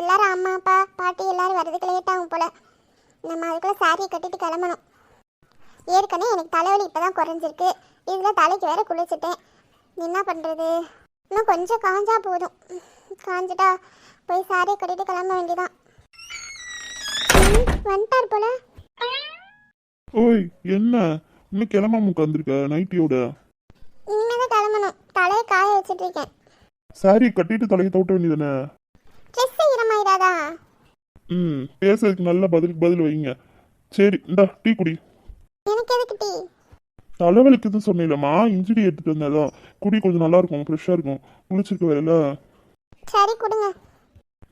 எல்லாரும் அம்மா அப்பா பாட்டி எல்லாரும் வரதுக்கு லேட் ஆகும் போல. நம்ம அதுக்குள்ள சாரியை கட்டிட்டு கிளம்பணும். ஏற்கனவே எனக்கு தலைவலி இப்பதான் குறைஞ்சிருக்கு. இதுல தலைக்கு வேற குளிச்சுட்டேன். என்ன பண்றது? இன்னும் கொஞ்சம் காஞ்சா போதும். காஞ்சிட்டா போய் சாரியை கட்டிட்டு கிளம்ப வேண்டியதான். வந்துட்டார் போல. ஓய், என்ன இன்னும் கிளம்பாம உட்காந்துருக்க நைட்டியோட? இனிமேதான் கிளம்பணும். தலையை காய வச்சுட்டு இருக்கேன். சாரி கட்டிட்டு தலையை தோட்ட வேண்டியதானே? ட்ரெஸ் ஈரமாயிடாதா? பேசுறதுக்கு நல்ல பதில் வைங்க. சரி, இந்தா டீ குடி. எனக்கு எதுக்கு டீ? தலைவலிக்குதுன்னு சொன்னீங்களம்மா, இன்ஜிடி எடுத்துட்டு வந்தாதான் குடி, கொஞ்சம் நல்லா இருக்கும், ஃப்ரெஷ்ஷா இருக்கும். குளிச்சிருக்க வரல. சரி கொடுங்க.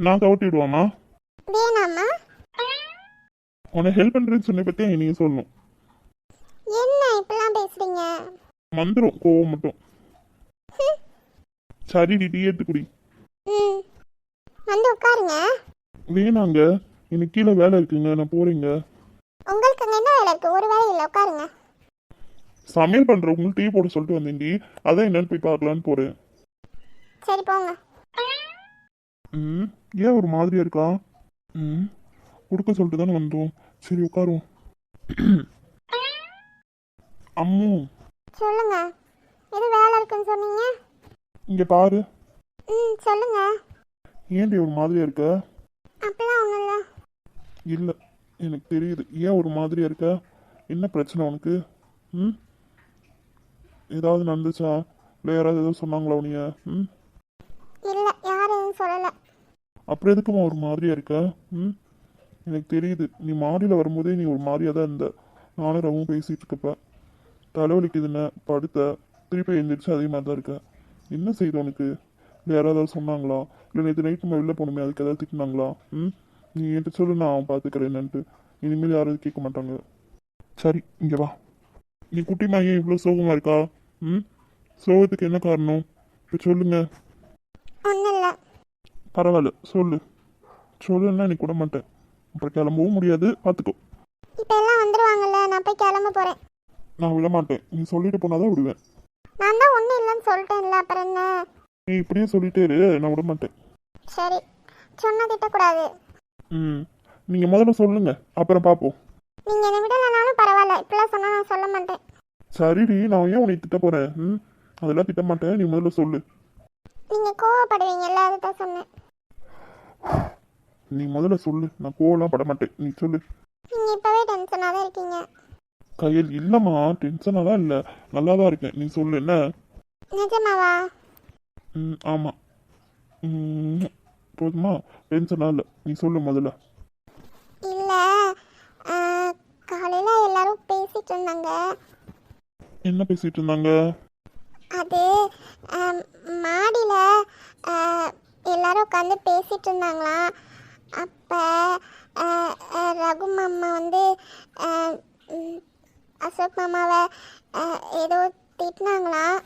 நான் தவட்டி விடுவாமா? வேணாமா? உன்னை ஹெல்ப் பண்றேன்னு சொன்ன பத்தி நீங்க சொல்லணும். என்ன இப்பெல்லாம் பேசுறீங்க? மந்திரம் கோவம் மட்டும். சரி, டீ எடுத்து குடி. வந்து உட்காருங்க. வேணாங்க, எனக்கு கீழே வேலை இருக்குங்க, நான் போறேங்க. உங்களுக்கு அங்க என்ன வேலை இருக்கு? ஒரு வேலை இல்லை, உட்காருங்க. சமையல் பண்றவங்களுக்கு டீ போட சொல்லிட்டு வந்தேன்டி, அதான் என்னன்னு போய் பார்க்கலான்னு போறேன். சரி போங்க. ஏன் ஒரு மாதிரியா இருக்கா? கொடுக்க சொல்லிட்டு தானே வந்தோம். சரி உட்காருவோம். அம்மு சொல்லுங்க. எது வேலை இருக்குன்னு சொன்னீங்க? இங்க பாரு. சொல்லுங்க. ஏன்டி ஒரு மாதிரியா இருக்க? அப்பெல்லாம் ஒண்ணும் இல்ல. இல்ல, எனக்கு தெரியுது ஏன் ஒரு மாதிரியா இருக்க. என்ன பிரச்சனை உனக்கு? ஏதாவது நடந்துச்சா? இல்லை யாராவது ஏதாவது சொன்னாங்களா உனிய? இல்ல, யாரும் எதுவும் சொல்லல. அப்புறம் எதுக்குமா ஒரு மாதிரியா இருக்க? எனக்கு தெரியுது, நீ மாடியில் வரும்போதே நீ ஒரு மாதிரியா தான் இருந்த. நானும் ரவும் பேசிட்டு இருக்கப்ப தலைவலிக்குதுன்னு படுத்த, திருப்பி எழுந்திரிச்சு அதே மாதிரி தான் இருக்க. என்ன செய்யுது உனக்கு? இல்லை யாராவது சொன்னாங்களா? இல்லை நேற்று நைட் நம்ம வெளில போகணுமே, அதுக்கு ஏதாவது திட்டினாங்களா? நீ என்கிட்ட சொல்லு, நான் பார்த்துக்கிறேன் என்னன்ட்டு. இனிமேல் யாராவது கேட்க மாட்டாங்க. சரி இங்கே வா. நீ குட்டிமா ஏன் இவ்வளோ சோகமாக இருக்கா? சோகத்துக்கு என்ன காரணம்? இப்போ சொல்லுங்க. ஒண்ணும் இல்ல. பரவாயில்ல, சொல்லுன்னா நீ கூட மாட்டேன். அப்புறம் கிளம்பவும் முடியாது, பார்த்துக்கோ. இப்போ எல்லாம் வந்துருவாங்கல்ல, நான் போய் கிளம்ப போறேன். நான் விட மாட்டேன், நீ சொல்லிட்டு போனாதான் விடுவேன். நான் தான் ஒன்றும் இல்லைன்னு சொல்லிட்டேன்ல, அப்புறம் என்ன? நீ இப்படியே சொல்லிட்டே இரு, நான் விட மாட்டேன். சரி, சொன்ன திட்டக்கூடாது. நீங்கள் முதல்ல சொல்லுங்க, அப்புறம் பார்ப்போம். நீங்கள் என்னை விடலைனாலும் பரவாயில்ல, இப்படிலாம் சொன்னால் நான் சொல்ல மாட்டேன். சரிடி, நான் ஏன் உன்னை திட்ட போகிறேன்? அதெல்லாம் திட்ட மாட்டேன், நீ முதல்ல சொல்லு. நீங்கள் கோவப்படுவீங்கல்ல, அதுதான் சொன்னேன். நீ முதல்ல சொல்லு, நான் கோவம்லாம் பட மாட்டேன், நீ சொல்லு. நீங்கள் இப்போவே டென்ஷனாக தான் இருக்கீங்க. கையில் இல்லைம்மா, டென்ஷனாக தான் இல்லை, நல்லா தான் இருக்கேன். நீ சொல்லு என்ன? நிஜமாவா? ஆமாம். போதுமா? டென்ஷனாக இல்லை, நீ சொல்லு முதல்ல. இல்லை, காலையில் எல்லாரும் பேசிட்டு இருந்தாங்க. என்ன பேசிட்டு இருந்தாங்க? அது மாடியில் எல்லாரும் உட்காந்து பேசிட்டு இருந்தாங்களாம். அப்போ ரகு மாமா வந்து அசோக் மாமாவை ஏதோ திட்டினாங்களாம்.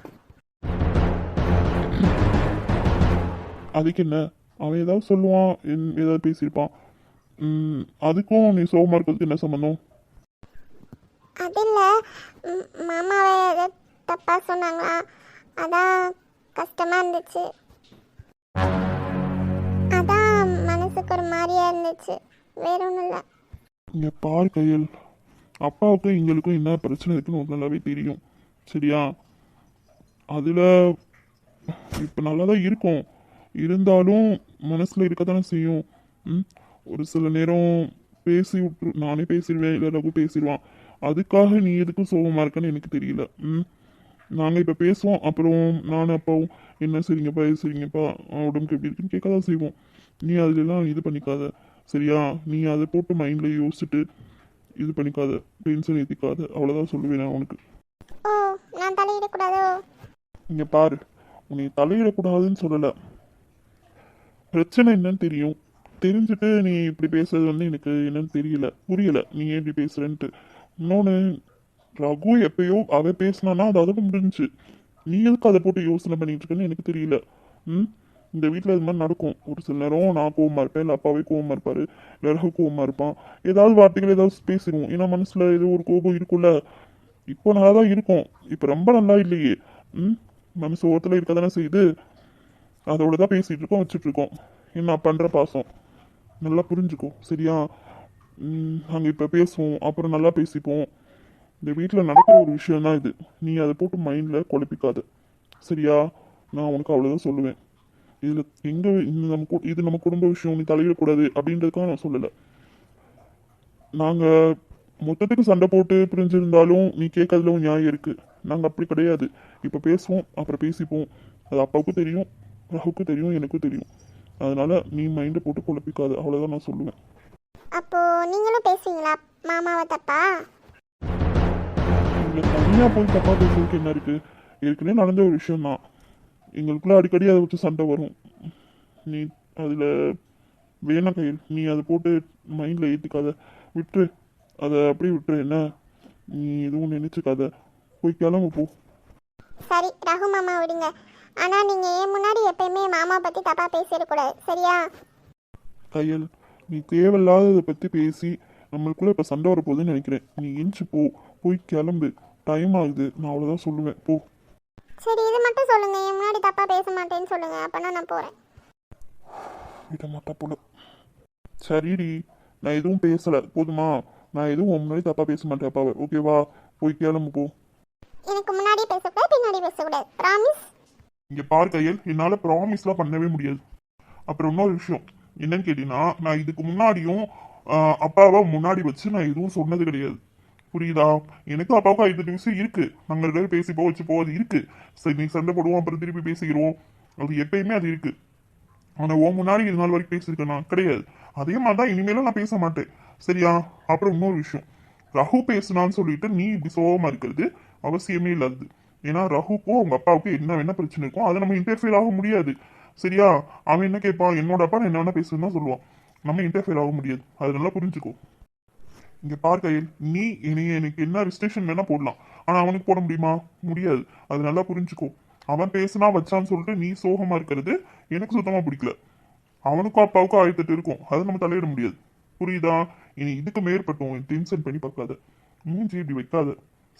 அதுக்கு என்ன, அவன் ஏதாவது சொல்லுவான், ஏதாவது பேசியிருப்பான். அதுக்கும் நீ சோகமாக இருக்கிறதுக்கு என்ன சம்மந்தம்? அது இல்லை, மாமாவை ஏதோ தப்பாக சொன்னாங்களாம். அதான் கஷ்டமாக இருந்துச்சு. அதான் மனசுக்கு ஒரு மாதிரியா இருந்துச்சு, வேற ஒன்றும் இல்லை. இங்கே பாரு கையில், அப்பாவுக்கும் எங்களுக்கும் என்ன பிரச்சனை இருக்குன்னு ஒரு நல்லாவே தெரியும், சரியா? அதில் இப்போ நல்லா தான் இருக்கும், இருந்தாலும் மனசில் இருக்க தானே செய்யும். ஒரு சில நேரம் பேசி விட்டு நானே பேசிடுவேன், இல்லை ரகு பேசிடுவான். அதுக்காக நீ எதுக்கும் சோகமாக இருக்கன்னு எனக்கு தெரியல. நாங்கள் இப்போ பேசுவோம், அப்புறம் நானும் அப்பாவும் என்ன சரிங்கப்பா உடம்புக்கு எப்படி இருக்குன்னு கேட்க தான் செய்வோம். நீ அதுலலாம் இது பண்ணிக்காத, சரியா? நீ அதை போட்டு மைண்டில் யோசிச்சுட்டு இது பண்ணிக்காத, டென்ஷன் ஏற்றிக்காத, அவ்வளோதான் சொல்லுவேன் நான் உனக்கு. ஓ, நான் தலையிடக்கூடாதோ? இங்க பாரு, உன்னை தலையிடக்கூடாதுன்னு சொல்லல. பிரச்சனை என்னன்னு தெரியும். தெரிஞ்சுட்டு நீ இப்படி பேசுறது வந்து எனக்கு என்னன்னு தெரியல, புரியல நீ ஏன் இப்படி பேசுறேன்ட்டு. இன்னொன்று, ரகு எப்பயோ அவ பேசினானா அது அதோட முடிஞ்சுச்சு. நீ எதுக்கு அதை போட்டு யோசனை பண்ணிட்டு இருக்கேன்னு எனக்கு தெரியல. ம் இந்த வீட்டில் இது மாதிரி நடக்கும். ஒரு சில நேரம் நான் கோவமா இருப்பேன், இல்லை அப்பாவே கோவமா இருப்பாரு, இல்லை ரகு கோவமா இருப்பான். ஏதாவது வார்த்தைகள் ஏதாவது பேசிடுவோம். ஏன்னா மனசுல ஏதோ ஒரு கோபம் இருக்குல்ல. இப்போ நல்லா தான் இருக்கும், இப்போ ரொம்ப நல்லா இல்லையே. ம் மனசு ஓரத்தில் இருக்க தானே செய்யுது. அதோட தான் பேசிட்டு இருக்கோம், வச்சுட்டு இருக்கோம். என்ன பண்ற பாசம் நல்லா புரிஞ்சுக்கோ, சரியா? நாங்கள் இப்போ பேசுவோம், அப்புறம் நல்லா பேசிப்போம். இந்த வீட்டில் நடக்கிற ஒரு விஷயம் தான் இது. நீ அதை போட்டு மைண்டில் குழப்பிக்காத, சரியா? நான் உனக்கு அவ்வளோதான் சொல்லுவேன். இதில் எங்கே இது நம்ம குடும்ப விஷயம், நீ தலையிடக்கூடாது அப்படின்றதுக்காக நான் சொல்லலை. நாங்கள் மொத்தத்துக்கு சண்டை போட்டு பிரிஞ்சிருந்தாலும் நீ கேட்கறதுல ஒரு நியாயம் இருக்குது. நாங்கள் அப்படி கிடையாது. இப்போ பேசுவோம், அப்புறம் பேசிப்போம். அது அப்பாவுக்கும் தெரியும், ரகுக்கும் தெரியும், எனக்கும் தெரியும். அதனால நீ மைண்டை போட்டு குழப்பிக்காது, அவ்வளோதான் நான் சொல்லுவேன். அப்போ நீங்களும் பேசுவீங்களா மாமாவை தப்பா? இங்கே தனியாக போய் தப்பாக பேசுறதுக்கு என்ன இருக்குது? ஏற்கனவே நடந்த ஒரு விஷயம் தான். எங்களுக்குள்ள அடிக்கடி அதை வச்சு சண்டை வரும். நீ அதில் வேணாம் கையில், நீ அதை போட்டு மைண்டில் ஏற்றிக்காத, விட்டுரு. அதை அப்படியே விட்டுரு. என்ன, நீ எதுவும் நினச்சிக்காத, போய் கிளம்பு போ. சரி ரகு மாமா விடுங்க. ஆனால் நீங்கள் ஏன் முன்னாடி எப்பயுமே மாமா பற்றி தப்பாக பேசிடக்கூடாது, சரியா? கையல், நீ தேவையில்லாததை பற்றி பேசி நம்மளுக்குள்ள இப்போ சண்டை வரப்போகுதுன்னு நினைக்கிறேன். நீ எஞ்சி போ, போய் கிளம்பு. டைம் ஆகுது, நான் அவ்வளோதான் சொல்லுவேன், போ. சரி இது மட்டும் சொல்லுங்கள், என் முன்னாடி தப்பாக பேச மாட்டேன்னு சொல்லுங்கள், அப்போனா நான் போகிறேன். விட மாட்டா போல. சரிடி, நான் எதுவும் பேசலை, போதுமா? நான் எதுவும் உன் முன்னாடி தப்பாக பேச மாட்டேன் அப்பாவை, ஓகேவா? போய் கிளம்பு போ. எனக்கு முன்னாடி பேசக்கூடாது, பின்னாடி பேசக்கூடாது, ப்ராமிஸ். இங்கே பார் கையல், என்னால் ப்ராமிஸ்லாம் பண்ணவே முடியாது. அப்புறம் இன்னொரு விஷயம் என்னன்னு கேட்டீங்கன்னா, நான் இதுக்கு முன்னாடியும் அப்பாவை முன்னாடி வச்சு நான் எதுவும் சொன்னது கிடையாது, புரியுதா? எனக்கும் அப்பாவுக்கும் 5 விஷயம் இருக்கு. நாங்கள் 2 பேரும் பேசி வச்சு போவது இருக்கு. சரி, நீ சண்டை போடுவோம், அப்புறம் திருப்பி பேசிக்கிறோம், அது எப்பயுமே அது இருக்கு. ஆனால் ஓ முன்னாடி இது நாள் வரைக்கும் பேசியிருக்கேன் நான் கிடையாது. அதே மாதிரி தான் இனிமேலும் நான் பேச மாட்டேன், சரியா? அப்புறம் இன்னொரு விஷயம், ரகு பேசுனான்னு சொல்லிட்டு நீ இப்படி சோகமா இருக்கிறது அவசியமே இல்லாது. ஏன்னா ரகுக்கும் அவங்க அப்பாவுக்கும் என்ன வேணா பிரச்சனை இருக்கும், அதை நம்ம இன்டர்ஃபியர் ஆக முடியாது, சரியா? அவன் என்ன கேட்பான், என்னோட அப்பா நான் என்ன வேணா பேசுன்னு தான் சொல்லுவான். நம்ம இன்டர்ஃபியர் ஆக முடியாது, அது நல்லா புரிஞ்சுக்கோ. இங்க பார் கையில், நீ எனக்கு என்ன ரெஸ்ட்ரிக்ஷன் வேணா போடலாம், ஆனா அவனுக்கு போட முடியுமா? முடியாது. அது நல்லா புரிஞ்சுக்கோ. அவன் பேசுனா வச்சான்னு சொல்லிட்டு நீ சோகமா இருக்கிறது எனக்கு சுத்தமா பிடிக்கல. அவனுக்கும் அப்பாவுக்கும் 1008 இருக்கும், அதை நம்ம தலையிட முடியாது, புரியுதா? இனி இதுக்கு மேற்பட்டோம் டென்ஷன் பண்ணி பார்க்காத, மூஞ்சி இப்படி வைக்காத,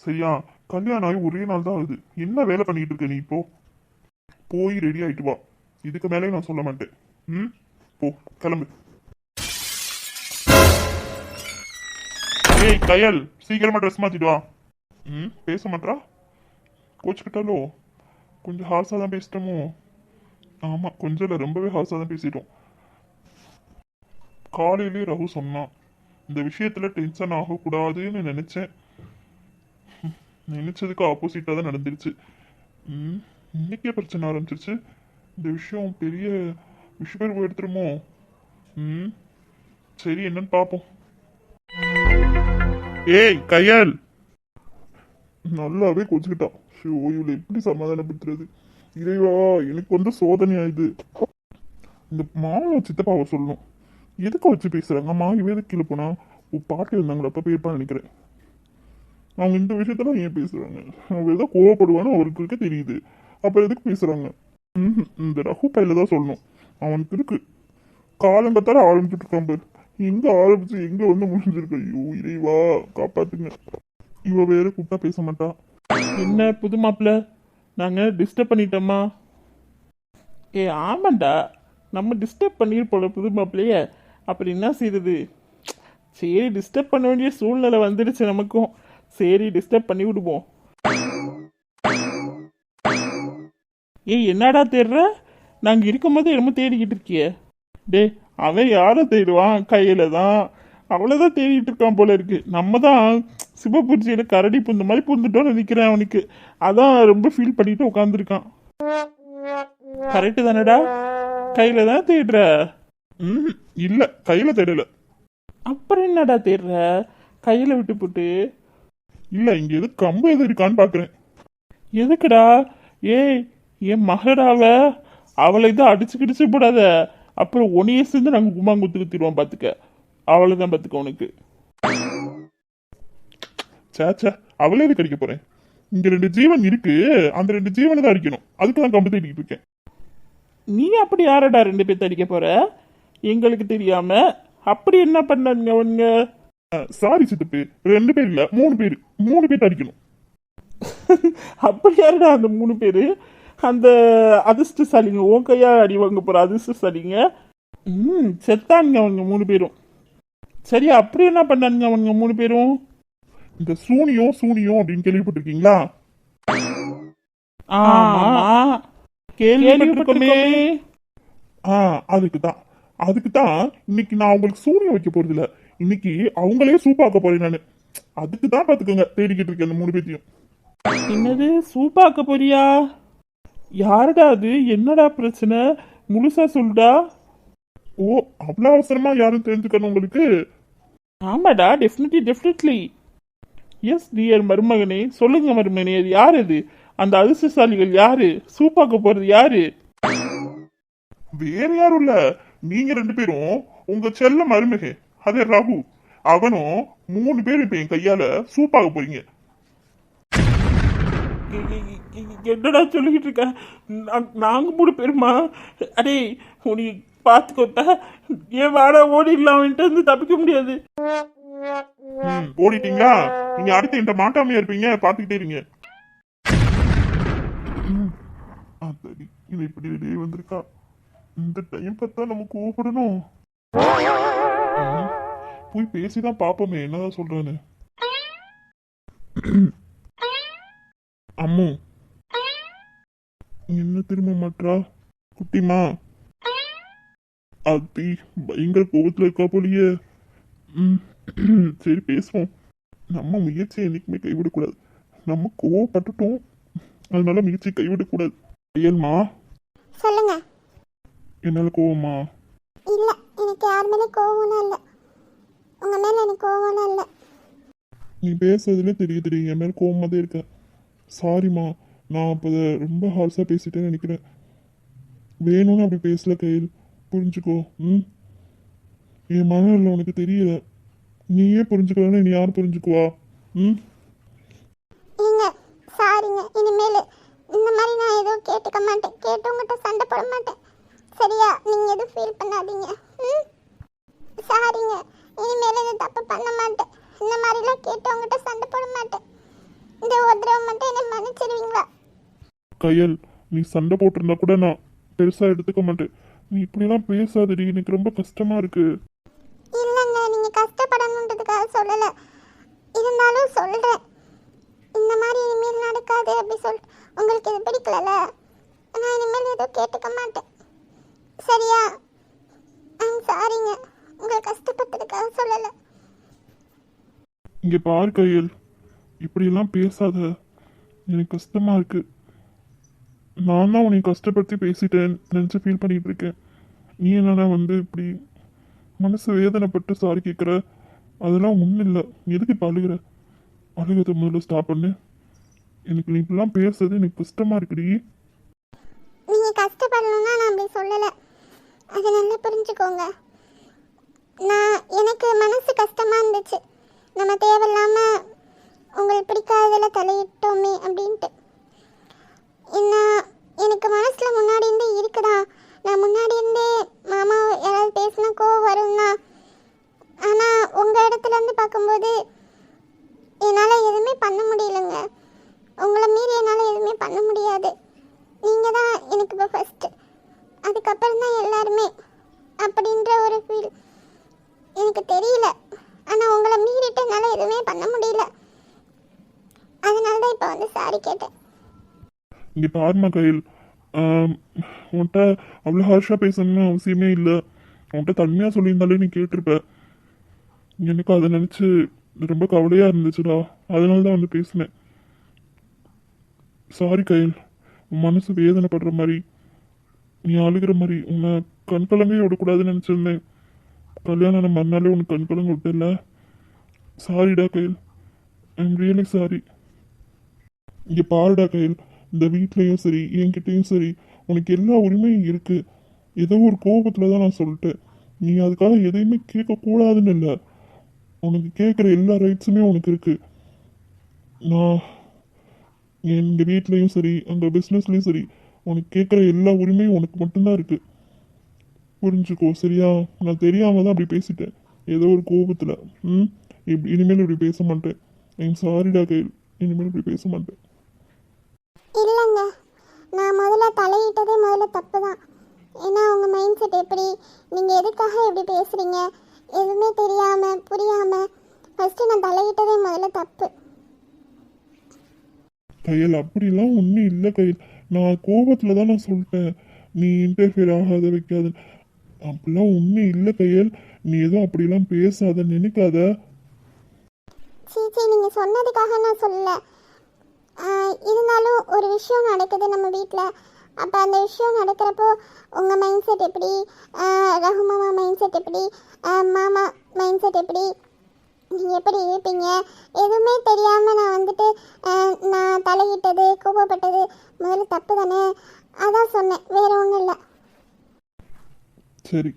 சரியா? கல்யாணம் ஆகி ஒரே நாள் தான் ஆகுது, என்ன வேலை பண்ணிட்டு இருக்க நீ? இப்போ போய் ரெடி ஆயிட்டு வா. இதுக்கு மேலே நான் சொல்ல மாட்டேன். போ, கிளம்பு. ஏய் கயல், சீக்கிரமா ட்ரெஸ் மாத்திட்டு வா. பேச மாட்டா? கோச்சுக்கிட்டாலோ? கொஞ்சம் ஹார்ஸாக தான் பேசிட்டோமோ? ஆமாம், கொஞ்சம் இல்லை, ரொம்பவே ஹார்ஸாக தான் பேசிட்டோம். காலையிலேயே ரகு சொன்னான், இந்த விஷயத்தில் டென்ஷன் ஆகக்கூடாதுன்னு நினச்சேன். நினச்சதுக்கு ஆப்போசிட்டாக தான் நடந்துருச்சு. இன்னைக்கே பிரச்சனை ஆரம்பிச்சிருச்சு. இந்த விஷயம் பெரிய விஷயம் எடுத்துருமோ? சரி, என்னன்னு பார்ப்போம். ஏய் கையல், நல்லாவே கொஞ்சிக்கிட்டான். ஷோ, இவளை எப்படி சமாதானப்படுத்துறது? இறைவா, எனக்கு வந்து சோதனை ஆயுது. இந்த மாவை சித்தப்பாவை சொல்லணும், எதுக்கு வச்சு பேசுறாங்க? அம்மா இவ எதுக்கு கீழே போனா? பாட்டி வந்தாங்களா, அப்ப போயிருப்பான்னு நினைக்கிறேன். அவங்க இந்த விஷயத்தெல்லாம் ஏன் பேசுறாங்க? அவங்க ஏதோ கோவப்படுவான்னு அவருக்கு தெரியுது, அப்புறம் எதுக்கு பேசுறாங்க? இந்த ரகு பையில தான் சொல்லணும். அவனுக்கு இருக்கு, காலங்கத்தால ஆரம்பிச்சுட்டு இருக்கான் பாரு. எங்க ஆரம்பிச்சு எங்க வந்து முடிஞ்சிருக்கு? ஐயோ இறைவா, காப்பாத்துங்க. இவ வேற கூப்பிட்டா பேச மாட்டா. என்ன புது மாப்பிள்ள, நாங்கள் டிஸ்டர்ப் பண்ணிட்டோமா? ஏ ஆமாண்டா, நம்ம டிஸ்டர்ப் பண்ணியிருப்போல புது மாப்பிள்ளைய, அப்படி என்ன செய்யுது? சரி, டிஸ்டர்ப் பண்ண வேண்டிய சூழ்நிலை வந்துடுச்சு நமக்கும். சரி, டிஸ்டர்ப் பண்ணி விடுவோம். ஏய் என்னடா தேடுற? நாங்கள் இருக்கும்போது என்னமோ தேடிக்கிட்டு இருக்கிய. டே, அவன் யாரை தேடுவான்? கையில் தான் அவ்வளோதான் தேடிட்டு இருக்கான் போல இருக்கு. நம்ம தான் சிவபூர்ஜியில் கரடி புந்த மாதிரி புந்துட்டோன்னு நிற்கிறேன் அவனுக்கு. அதான் ரொம்ப ஃபீல் பண்ணிட்டு உட்காந்துருக்கான். கரெக்டு தானடா? கையில் தான் தேடுற? இல்லை, கையில் தேடலை. அப்புறம் என்னடா தேடுற? கையில் விட்டு போட்டு. இல்லை, இங்கே எது கம்பு எது இருக்கான்னு பார்க்குறேன். எதுக்குடா? ஏய் என் மகடாவ அவளை தான் அடிச்சு கிடிச்சு போடாத, அப்புறம் உனைய சேர்ந்து நாங்கள் கும்மாங்குத்து குத்திடுவோம் பார்த்துக்க. அவளை தான் பார்த்துக்க உனக்கு. சேச்சா அவளே இது கடிக்க போறேன். இங்க 2 ஜீவன் இருக்கு, அந்த 2 ஜீவனை தான் அடிக்கணும். அதுக்கு தான் கம்பு தேடிக்கிட்டு இருக்கேன். நீ அப்படி யாரடா 2 பேர்த்த அடிக்க போற எங்களுக்கு தெரியாம? அப்படி என்ன பண்ணாங்க அவங்க? சாரி சித்தப்பு, 2 பேர் இல்ல 3 பேர், 3 பேர் அடிக்கணும். அப்படி யாருடா அந்த 3 பேரு? அந்த அதிர்ஷ்டசாலிங்க, உன் கையா அடி வாங்க போற அதிர்ஷ்டசாலிங்க. செத்தானுங்க அவங்க 3 பேரும். சரி, அப்படி என்ன பண்ணானுங்க அவங்க 3 பேரும்? இந்த சூனியம் அப்படின்னு கேள்விப்பட்டிருக்கீங்களா? ஆமா, கேள்விப்பட்டிருக்கோமே. அதுக்கு தான் இன்னைக்கு நான் உங்களுக்கு சூனியம் வைக்க போறது இல்ல, இன்னைக்கு அவங்களே சூப்பாக்க போறேன் நானு. அதுக்கு தான் பாத்துக்கோங்க தேடிக்கிட்டு இருக்கேன் அந்த 3 பேத்தையும். என்னது சூப்பாக்க போறியா? யாருடா அது? என்னடா பிரச்சனை? முழுசா சொல்லுடா. ஓ, அவ்வளவு அவசரமா யாரும் தெரிஞ்சுக்கணும் உங்களுக்கு? ஆமாடா, டெஃபினெட்லி. எஸ் டியர் மருமகனே, சொல்லுங்க மருமகனே, அது யார்? அது அந்த அதிர்ஷ்டசாலிகள் யாரு? சூப்பாக்க போறது யாரு? வேற யாரும் இல்ல, நீங்க 2 பேரும் உங்க செல்ல மருமக அதே ரகு, அவனும் 3 பேரும் இப்ப என் கையால சூப்பாக போறீங்க. என்னடா சொல்லிக்கிட்டு இருக்க? நாங்க 3 பேருமா? அடே உனி பார்த்துக்கோட்டா, ஏன் வாடா ஓடிடலாம், அவன்கிட்ட இருந்து தப்பிக்க முடியாது. ஓடிட்டீங்களா? நீங்க அடுத்து என்கிட்ட மாட்டாமையா இருப்பீங்க, பாத்துக்கிட்டே இருங்க. இது இப்படி வெளியே வந்திருக்கா, இந்த டைம் பார்த்தா நம்ம கோவப்படணும். போய் பேசிதான் பாப்போமே என்னதான் சொல்றான்னு. அம்மு என்ன திரும்ப மாட்டா குட்டிமா? அத்தி பயங்கர கோபத்துல இருக்கா போலியே. சரி பேசுவோம். நம்ம முயற்சியை என்னைக்குமே கைவிடக்கூடாது. நம்ம கோவப்பட்டுட்டோம், அதனால முயற்சியை கைவிடக்கூடாது. ஐயல்மா, சொல்லுங்க. என்னால கோவமா? இல்ல, எனக்கு யார் மேலே கோவம்லாம் இல்லை. உங்க மேல எனக்கு கோவம்லாம் இல்லை. நீ பேசுறதுல தெரியுது என் மேல கோவமா தான் இருக்க. சாரிம்மா, நான் அப்போ ரொம்ப ஹார்ஸாக பேசிட்டேன்னு நினைக்கிறேன். வேணும்னு அப்படி பேசல கையில், புரிஞ்சுக்கோ. என் மனம் இல்லை, உனக்கு தெரியல. நீயே புரிஞ்சுக்கலன்னா நீ யார் புரிஞ்சுக்குவா? நீங்க சாரிங்க. இனிமேல் இந்த மாதிரி நான் எதுவும் கேட்டுக்க மாட்டேன், கேட்டவங்ககிட்ட சண்டை போட மாட்டேன். சரியா? நீங்க எதுவும் ஃபீல் பண்ணாதீங்க. சாரிங்க. இனிமேல் இந்த தப்பு பண்ண மாட்டேன். இந்த மாதிரிலாம் கேட்டவங்ககிட்ட சண்டை போட மாட்டேன். இந்த ஒரு தடவை மட்டும் என்னை மன்னிச்சிடுவீங்களா? கையல், நீ சண்டை போட்டிருந்தா கூட நான் பெருசா எடுத்துக்க மாட்டேன். நீ இப்படிலாம் பேசாதடி, எனக்கு ரொம்ப கஷ்டமா இருக்கு. இல்லைங்க, நீங்க கஷ்டப்படணுன்றதுக்காக சொல்லலை. இருந்தாலும் சொல்றேன், இந்த மாதிரி இனிமேல் நடக்காது அப்படி உங்களுக்கு இது பிடிக்கல, நான் இனிமேல் எதுவும் கேட்டுக்க மாட்டேன். சரியா? சாரிங்க, உங்களை கஷ்டப்பட்டதுக்காக சொல்லலை. இங்க பாரு கையல், இப்படியெல்லாம் பேசாத, எனக்கு கஷ்டமா இருக்கு. நான் தான் உன்னை கஷ்டப்படுத்தி பேசிட்டேன் நினச்சி ஃபீல் பண்ணிட்டு இருக்கேன். நீ என்னடா இப்படி மனசு வேதனைப்பட்டு சாரி கேட்குற? அதெல்லாம் ஒன்றும் இல்லை. எதுக்கு இப்போ அழுகிற? அழுகிறத முதல்ல ஸ்டாப் பண்ணு. எனக்கு நீ இப்படிலாம் பேசுறது எனக்கு கஷ்டமா இருக்குடி. நீங்க கஷ்டப்படணும்னா நான் அப்படி சொல்லலை, அதை நல்லா புரிஞ்சுக்கோங்க. எனக்கு மனசு கஷ்டமா இருந்துச்சு, நம்ம தேவையில்லாம உங்களுக்கு பிடிக்காததில் தலையிட்டோமே அப்படின்ட்டு. எனக்கு மனசுல முன்னாடி இருந்தே இருக்குதா, நான் முன்னாடி இருந்தே மாமா யாராவது பேசினா கோவம் வரும் தான். ஆனால் உங்கள் இடத்துல இருந்து பார்க்கும்போது என்னால் எதுவுமே பண்ண முடியலைங்க. உங்களை மீறி என்னால் எதுவுமே பண்ண முடியாது. நீங்கள் தான் எனக்கு இப்போ ஃபஸ்ட்டு, அதுக்கப்புறம் தான் எல்லாருமே அப்படின்ற ஒரு ஃபீல் எனக்கு தெரியல. ஆனால் உங்களை மீறிட்டு என்னால் எதுவுமே பண்ண முடியல. அதனால தான் இப்போ வந்து சாரி கேட்டேன். இங்கே பாருமா கையில், உன்கிட்ட அவ்வளோ ஹார்ஷாக பேசணும்னு அவசியமே இல்லை. உன்கிட்ட தன்மையாக சொல்லியிருந்தாலே நீ கேட்டிருப்ப. எனக்கு அதை நினச்சி ரொம்ப கவலையாக இருந்துச்சுடா, அதனால தான் வந்து பேசினேன். சாரி கையில், உன் மனசு வேதனைப்படுற மாதிரி, நீ அழுகிற மாதிரி உன்னை கண்கலங்கே விடக்கூடாதுன்னு நினச்சிருந்தேன். கல்யாணம் மறுநாளே உனக்கு கண்கலங்க விட்டல. சாரிடா கையில், ஐ எம் ரியலி சாரி. இங்கே பாருடா கையில், இந்த வீட்லேயும் சரி என்கிட்டயும் சரி உனக்கு எல்லா உரிமையும் இருக்கு. ஏதோ ஒரு கோபத்தில் தான் நான் சொல்லிட்டேன். நீ அதுக்காக எதையுமே கேட்கக்கூடாதுன்னு இல்லை. உனக்கு கேட்குற எல்லா ரைட்ஸுமே உனக்கு இருக்கு. நான் எங்கள் வீட்லேயும் சரி அங்கே பிஸ்னஸ்லேயும் சரி உனக்கு கேட்குற எல்லா உரிமையும் உனக்கு மட்டும்தான் இருக்கு. புரிஞ்சுக்கோ சரியா? நான் தெரியாம தான் அப்படி பேசிட்டேன், ஏதோ ஒரு கோபத்தில். இனிமேல் இப்படி பேச மாட்டேன். ஐம் சாரிடா கையில், இனிமேல் இப்படி பேச மாட்டேன். இல்லைங்க, நான் முதல்ல தலையிட்டதே முதல்ல தப்பு தான். ஏன்னா உங்கள் மைண்ட் செட் எப்படி, நீங்கள் எதுக்காக எப்படி பேசுகிறீங்க எதுவுமே தெரியாமல் புரியாமல் ஃபஸ்ட்டு நான் தலையிட்டதே முதல்ல தப்பு. கையில் அப்படிலாம் ஒன்றும் இல்லை கையில். நான் கோபத்தில் தான் நான் சொல்லிட்டேன், நீ இன்டர்ஃபியர் ஆகாத வைக்காத. அப்படிலாம் ஒன்றும் இல்லை கையில். நீ எதுவும் அப்படிலாம் பேசாத, நினைக்காத. சீச்சி, நீங்கள் சொன்னதுக்காக நான் சொல்லலை. இருந்தாலும் ஒரு விஷயம் நடக்குது நம்ம வீட்டில். அப்போ அந்த விஷயம் நடக்கிறப்போ உங்கள் மைண்ட் செட் எப்படி, ரகு மாமா மைண்ட் செட் எப்படி, மாமா மைண்ட் செட் எப்படி, நீங்கள் எப்படி இருப்பீங்க எதுவுமே தெரியாமல் நான் வந்துட்டு நான் தலையிட்டது கோபப்பட்டது முதல்ல தப்பு தானே. அதான் சொன்னேன், வேறு ஒன்றும் இல்லை. சரி,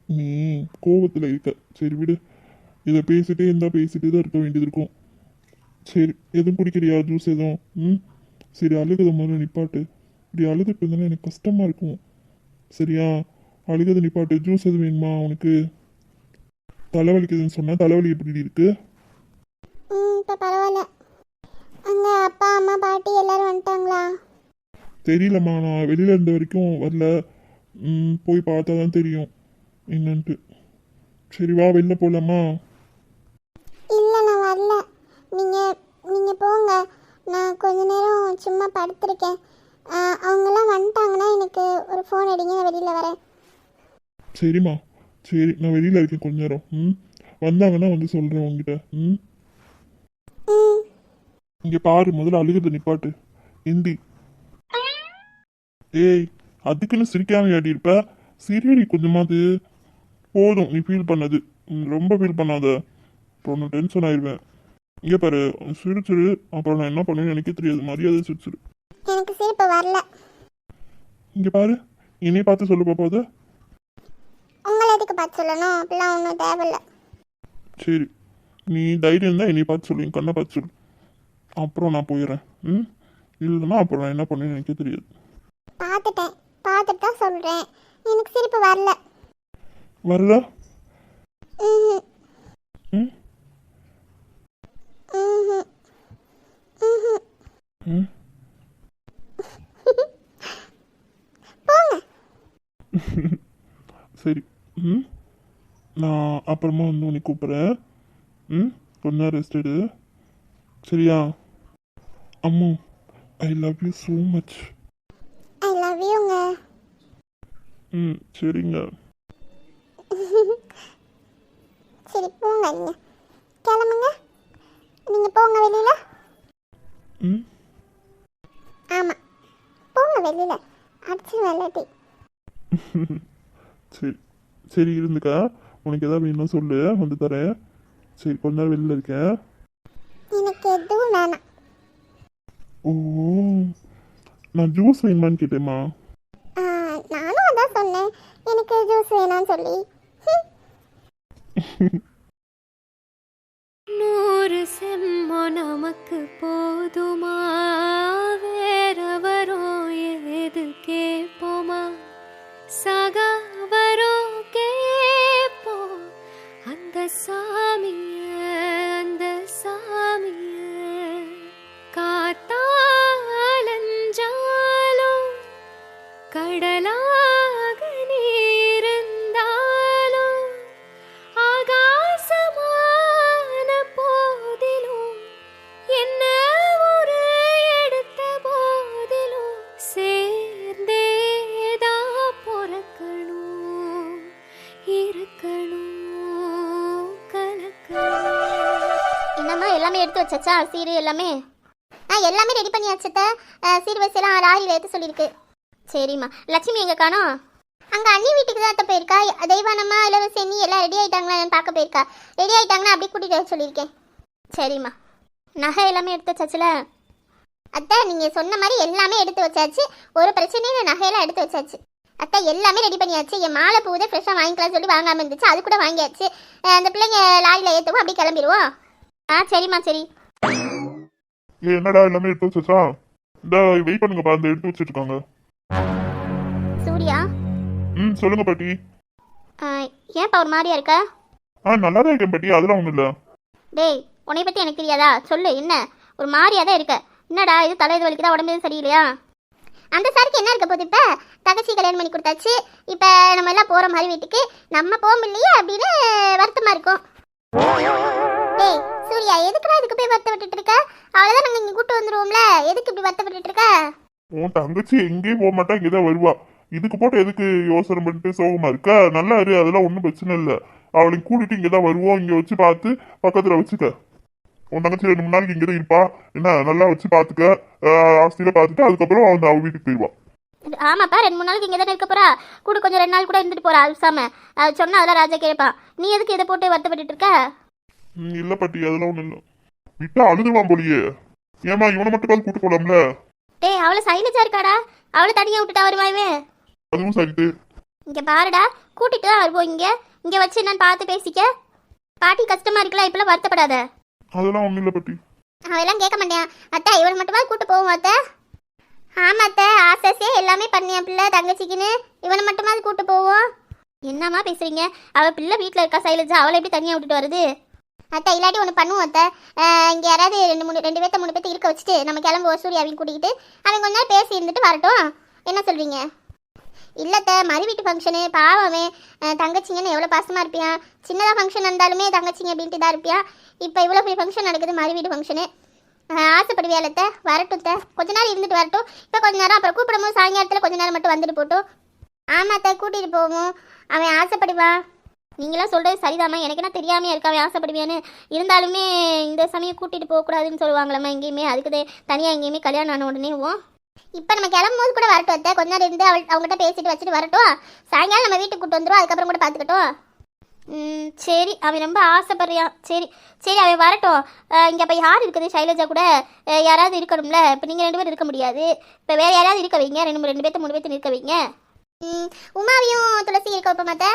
நீ கோபத்தில் இருக்க, சரி விடு. இதை பேசிட்டே இருந்தால் பேசிட்டே தான் இருக்க வேண்டியது இருக்கும். சரி, எதுவும் குடிக்கிறியா ஜூஸ் எதுவும்? சரி, அழுகதை முதல்ல நிப்பாட்டு. இப்படி அழுதுட்டு இருந்தாலும் எனக்கு கஷ்டமாக இருக்கும். சரியா? அழுகதை நிப்பாட்டு. ஜூஸ் எதுவும் வேணுமா உனக்கு? தலைவலிக்குதுன்னு சொன்னால் தலைவலி எப்படி இருக்கு? இப்போ பரவாயில்ல. அங்கே அப்பா அம்மா பாட்டி எல்லாரும் வந்துட்டாங்களா? தெரியலம்மா, நான் வெளியில் இருந்த வரைக்கும் வரல. போய் பார்த்தா தான் தெரியும் என்னன்ட்டு. சரி வா, வெளில போகலாமா? இல்லை, நான் வரல. நீங்கள் போங்க. நான் கொஞ்ச நேரம் சும்மா படுத்திருக்கேன். அவங்கெல்லாம் வந்துட்டாங்கன்னா எனக்கு ஒரு ஃபோன் அடிங்க, நான் வெளியில் வரேன். சரிம்மா, சரி, நான் வெளியில் இருக்கேன் கொஞ்ச நேரம். வந்தாங்கன்னா வந்து சொல்கிறேன் உங்ககிட்ட. இங்கே பாரு, முதல்ல அழுகிறத நிப்பாட்டு. ஹிந்தி. ஏய், அதுக்குன்னு சிரிக்காம ஆடி இருப்ப. சிரியடி கொஞ்சமாவது. போதும் நீ ஃபீல் பண்ணது. ரொம்ப ஃபீல் பண்ணாத, அப்புறம் நான் டென்ஷன் ஆயிடுவேன். இங்கே பாரு, சிரிச்சிரு. அப்புறம் நான் என்ன பண்ணுவேன்னு எனக்கே தெரியாது. மரியாதை சிரிச்சிரு. எனக்கு சிரிப்பு வரல. இங்கே பாரு, என்னைய பார்த்து சொல்லு பாப்பா அதை. உங்களை எதுக்கு பார்த்து சொல்லணும்? அப்படிலாம் ஒன்றும் தேவையில்லை. சரி, நீ தைரியம் தான் என்னை பார்த்து சொல்லு, என் கண்ணை பார்த்து சொல்லு. அப்புறம் நான் போயிடுறேன். இல்லைன்னா அப்புறம் நான் என்ன பண்ணுவேன்னு எனக்கே தெரியாது. பார்த்துட்டு தான் சொல்கிறேன். எனக்கு சிரிப்பு வரல. வரல? ம் ம் ம் ம் போங்க. சரி, நான் அப்புறமா வந்து உன்னை கூப்பிட்றேன். கொஞ்ச நேரம் ரெஸ்ட் எடு. சரியா? Ammu, I love you so much. I love யூங்க. சரிங்க. சரி போங்க, நீங்கள் கிளம்புங்க. நீங்கள் போங்க வெளியில். ஆமாம், போங்க வெளியில். அடிச்சு வெள்ளாட்டி. சரி சரி, இருந்துக்கா. உனக்கு எதாவது வேணும்னா சொல்லு, வந்து தரேன். சரி, கொஞ்ச நேரம் வெளியில் இருக்கேன். எனக்கு எதுவும் வேணாம். ஓ, நான் ஜூஸ் வேணுமான்னு கேட்டேம்மா. நானும் அதான் சொன்னேன், எனக்கு ஜூஸ் வேணாம்னு சொல்லி. 100 செம்மோ நமக்கு போதுமா? வேறவரோ ஏது கேட்போமா? சகா வரோ கேட்போம் அந்த சாமிய, அந்த சாமிய. காத்தாலஞ்சாலும் கடலாக நீருந்தாலும் ஆகாசமான போதிலும் என்ன ஒரு எடுத்த போதிலும் சேர்ந்தேதா பொறக்கணும், இருக்கணும், கலக்கணும். என்னம்மா எல்லாமே எடுத்து வச்சாச்சா? சீரு எல்லாமே? எல்லாமே ரெடி பண்ணி வச்சத. சீர் வரிசையெல்லாம் ராரியில் எடுத்து சொல்லியிருக்கு. சரிம்மா. லட்சுமி எங்கே காணோம்? அங்கே அண்ணி வீட்டுக்கு தான் அத்தை போயிருக்கா. தெய்வானம்மா இளவரசி அண்ணி எல்லாம் ரெடி ஆகிட்டாங்களா பார்க்க போயிருக்கா. ரெடி ஆகிட்டாங்கன்னா அப்படியே கூட்டிகிட்டு வர சொல்லியிருக்கேன். சரிம்மா. நகை எல்லாமே எடுத்து வச்சாச்சுல? அத்தை நீங்க சொன்ன மாதிரி எல்லாமே எடுத்து வச்சாச்சு, ஒரு பிரச்சனையும் இல்லை, நகையெல்லாம் எடுத்து வச்சாச்சு. அத்தை எல்லாமே ரெடி பண்ணியாச்சு. என் மாலை பூவை ஃப்ரெஷ்ஷாக வாங்கிக்கலாம் சொல்லி வாங்காமல் இருந்துச்சு, அது கூட வாங்கியாச்சு. அந்த பிள்ளைங்க லாரியில் ஏற்றுவோம், அப்படி கிளம்பிடுவோம். ஆ சரிம்மா சரி. என்னடா எல்லாமே எடுத்து வச்சா? இந்த வெயிட் பண்ணுங்கப்பா, அந்த எடுத்து வச்சிருக்காங்க. சூர்யா சொல்லுங்க பாட்டி. ஏன்ப்பா ஒரு மாதிரியா இருக்க? நல்லா தான் இருக்கேன் பாட்டி, அதெல்லாம் ஒன்றும் இல்லை. டேய் உன்னை பற்றி எனக்கு தெரியாதா? சொல்லு என்ன ஒரு மாதிரியா தான் இருக்க? என்னடா இது தலை இது வலிக்குதா, உடம்பு எதுவும் சரியில்லையா? அந்த சாருக்கு என்ன இருக்க போகுது? இப்போ தங்கச்சி கல்யாணம் பண்ணி கொடுத்தாச்சு, இப்போ நம்ம எல்லாம் போகிற மாதிரி வீட்டுக்கு நம்ம போக முடியலையே அப்படின்னு வருத்தமாக இருக்கும். டேய் சூர்யா எதுக்குடா இதுக்கு போய் வருத்தப்பட்டு இருக்க? அவ்வளோதான் நாங்கள் இங்கே கூட்டு வந்துடுவோம்ல, எதுக்கு இப்படி வருத்தப்பட்டு இருக்க? உன் தங்கச்சி எங்கேயும் போக மாட்டா, இங்கே தான் வருவா. இதுக்கு போட்டு எதுக்கு யோசனை பண்ணிட்டு சோகமா இருக்கா? நல்லா இரு, அதெல்லாம் ஒன்றும் பிரச்சனை இல்லை. அவளை கூட்டிட்டு இங்கே தான் வருவோம், இங்கே வச்சு பார்த்து பக்கத்தில் வச்சுக்க. உன் தங்கச்சி 2 3 நாளைக்கு இங்கே தான் இருப்பா, என்ன நல்லா வச்சு பார்த்துக்க. ஆஸ்தியில் பார்த்துட்டு அதுக்கப்புறம் அவள் வீட்டுக்கு போயிடுவா. ஆமாப்பா 2 3 நாளைக்கு இங்கே தானே இருக்க போறா, கூட கொஞ்சம் 2 நாள் கூட இருந்துட்டு போறா அல்சாம. அது சொன்னா அதெல்லாம் ராஜா கேட்பான். நீ எதுக்கு இதை போட்டு வருத்தப்பட்டு இருக்க? இல்லை பாட்டி, அதெல்லாம் ஒன்றும் இல்லை. விட்டா அழுதுவான் போலியே. ஏமா இவனை மட்டும் கூட்டு போலாம்ல? டேய் அவளை சைலஜா இருக்காடா, அவளை தனியாக விட்டுட்டா வருவாவே. அதுவும் சரிட்டு. இங்கே பாருடா, கூட்டிட்டு தான் வருவோம். இங்கே வச்சு என்னன்னு பார்த்து பேசிக்க. பாட்டி கஷ்டமா இருக்கலாம், இப்பெல்லாம் வருத்தப்படாத. அதெல்லாம் ஒன்றும் இல்லை பாட்டி. அவெல்லாம் கேட்க மாட்டேன். அத்தை இவன் மட்டுமா கூட்டு போவோம் அத்தை? ஆமா அத்தை, ஆசையே எல்லாமே பண்ணியா பிள்ளை தங்கச்சிக்குன்னு, இவனை மட்டுமாவது கூட்டு போவோம். என்னம்மா பேசுறீங்க? அவள் பிள்ளை வீட்டில் இருக்கா சைலஜா, அவளை எப்படி தனியாக விட்டுட்டு வருது? அத்தை இல்லாட்டி ஒன்று பண்ணுவோம் அத்தை, இங்கே யாராவது 2 பேர்த்த 3 பேர்த்த இருக்க வச்சுட்டு நம்ம கிளம்புவோம் சூர்யாவையும் கூட்டிக்கிட்டு. அவன் கொஞ்ச நேரம் பேசி இருந்துட்டு வரட்டும், என்ன சொல்கிறீங்க? இல்லத்த மறு வீட்டு ஃபங்க்ஷனு, பாவமே தங்கச்சிங்கன்னு எவ்வளோ பாசமாக இருப்பியான். சின்னதாக ஃபங்க்ஷன் இருந்தாலுமே தங்கச்சிங்க அப்படின்ட்டு தான் இருப்பியான். இப்போ இவ்வளோ பெரிய ஃபங்க்ஷன் நடக்குது, மறு வீட்டு ஃபங்க்ஷனு. ஆசைப்படுவியாலத்த? வரட்டும் கொஞ்ச நேரம் இருந்துட்டு வரட்டும். இப்போ கொஞ்ச நேரம் அப்புறம் கூப்பிடும்போது சாயங்காலத்தில் கொஞ்ச நேரம் மட்டும் வந்துட்டு போட்டோம். ஆமாத்த கூட்டிகிட்டு போவோம், அவன் ஆசைப்படுவான். நீங்களாம் சொல்கிறது சரிதாம்மா, எனக்கு என்ன தெரியாமல் இருக்கா அவன் ஆசைப்படுவியான்னு. இருந்தாலுமே இந்த சமயம் கூட்டிகிட்டு போகக்கூடாதுன்னு சொல்லுவாங்களம்மா எங்கேயுமே, அதுக்கு தனியாக எங்கேயுமே கல்யாணம் ஆன உடனேவும். இப்போ நம்ம கிளம்பும்போது கூட வரட்டும் அத்தை, கொஞ்ச நேரம் இருந்து அவங்ககிட்ட பேசிட்டு வச்சுட்டு வரட்டும். சாயங்காலம் நம்ம வீட்டுக்கு கூட்டு வந்துடும், அதுக்கப்புறம் கூட பார்த்துக்கட்டும். சரி அவன் ரொம்ப ஆசைப்படுறியான். சரி சரி அவன் வரட்டும். இங்கே இப்போ யார் இருக்குது? சைலஜா கூட யாராவது இருக்கணும்ல. இப்போ நீங்கள் 2 பேரும் இருக்க முடியாது, இப்போ வேறு யாராவது இருக்க வைங்க. 2 பேர்த்த 3 பேர்த்து இருக்க வைங்க. உமாவையும் துளசி இருக்க வைப்ப மாத்த?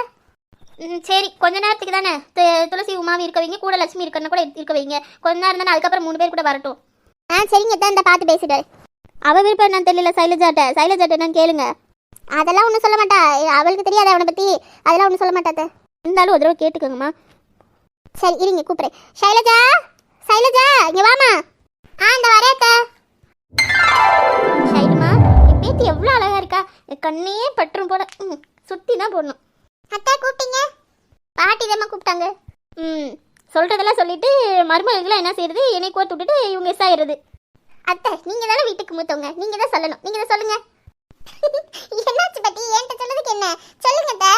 சரி கொஞ்ச நேரத்துக்கு தானே துளசி உமாவி இருக்க வைங்க, கூட லட்சுமி இருக்கணும் கூட இருக்க வைங்க. கொஞ்ச நேரம் தானே, அதுக்கப்புறம் 3 பேர் கூட வரட்டும். சரிங்க தான், இந்த பார்த்து பேசிட்டு. அவள் விருப்பம் என்னன்னு தெரியல சைலஜாட்ட என்னன்னு கேளுங்க. அதெல்லாம் ஒன்றும் சொல்ல மாட்டா, அவளுக்கு தெரியாது அவனை பற்றி, அதெல்லாம் ஒன்றும் சொல்ல மாட்டாத்த. இருந்தாலும் ஒரு தடவை கேட்டுக்கோங்கம்மா. சரி இருங்க கூப்பிட்றேன். சைலஜா இங்கே வாமா. இந்த வரேத்த. சைலுமா என் பேத்தி எவ்வளோ அழகா இருக்கா, என் கண்ணையே பற்றும் போல. சுற்றி தான் போடணும். அத்தா கூப்பிட்டீங்க? பாட்டி தாம்மா கூப்பிட்டாங்க. சொல்கிறதெல்லாம் சொல்லிட்டு மருமகள்லாம் என்ன செய்யறது, என்னை கோர்த்து விட்டுட்டு இவங்க எஸ் ஆயிடுறது. அத்தை நீங்க தானே வீட்டுக்கு மூத்தவங்க, நீங்க தான் சொல்லணும், நீங்க தான் சொல்லுங்க. என்னாச்சு பாட்டி, என்கிட்ட சொன்னதுக்கு என்ன சொல்லுங்க அத்தை.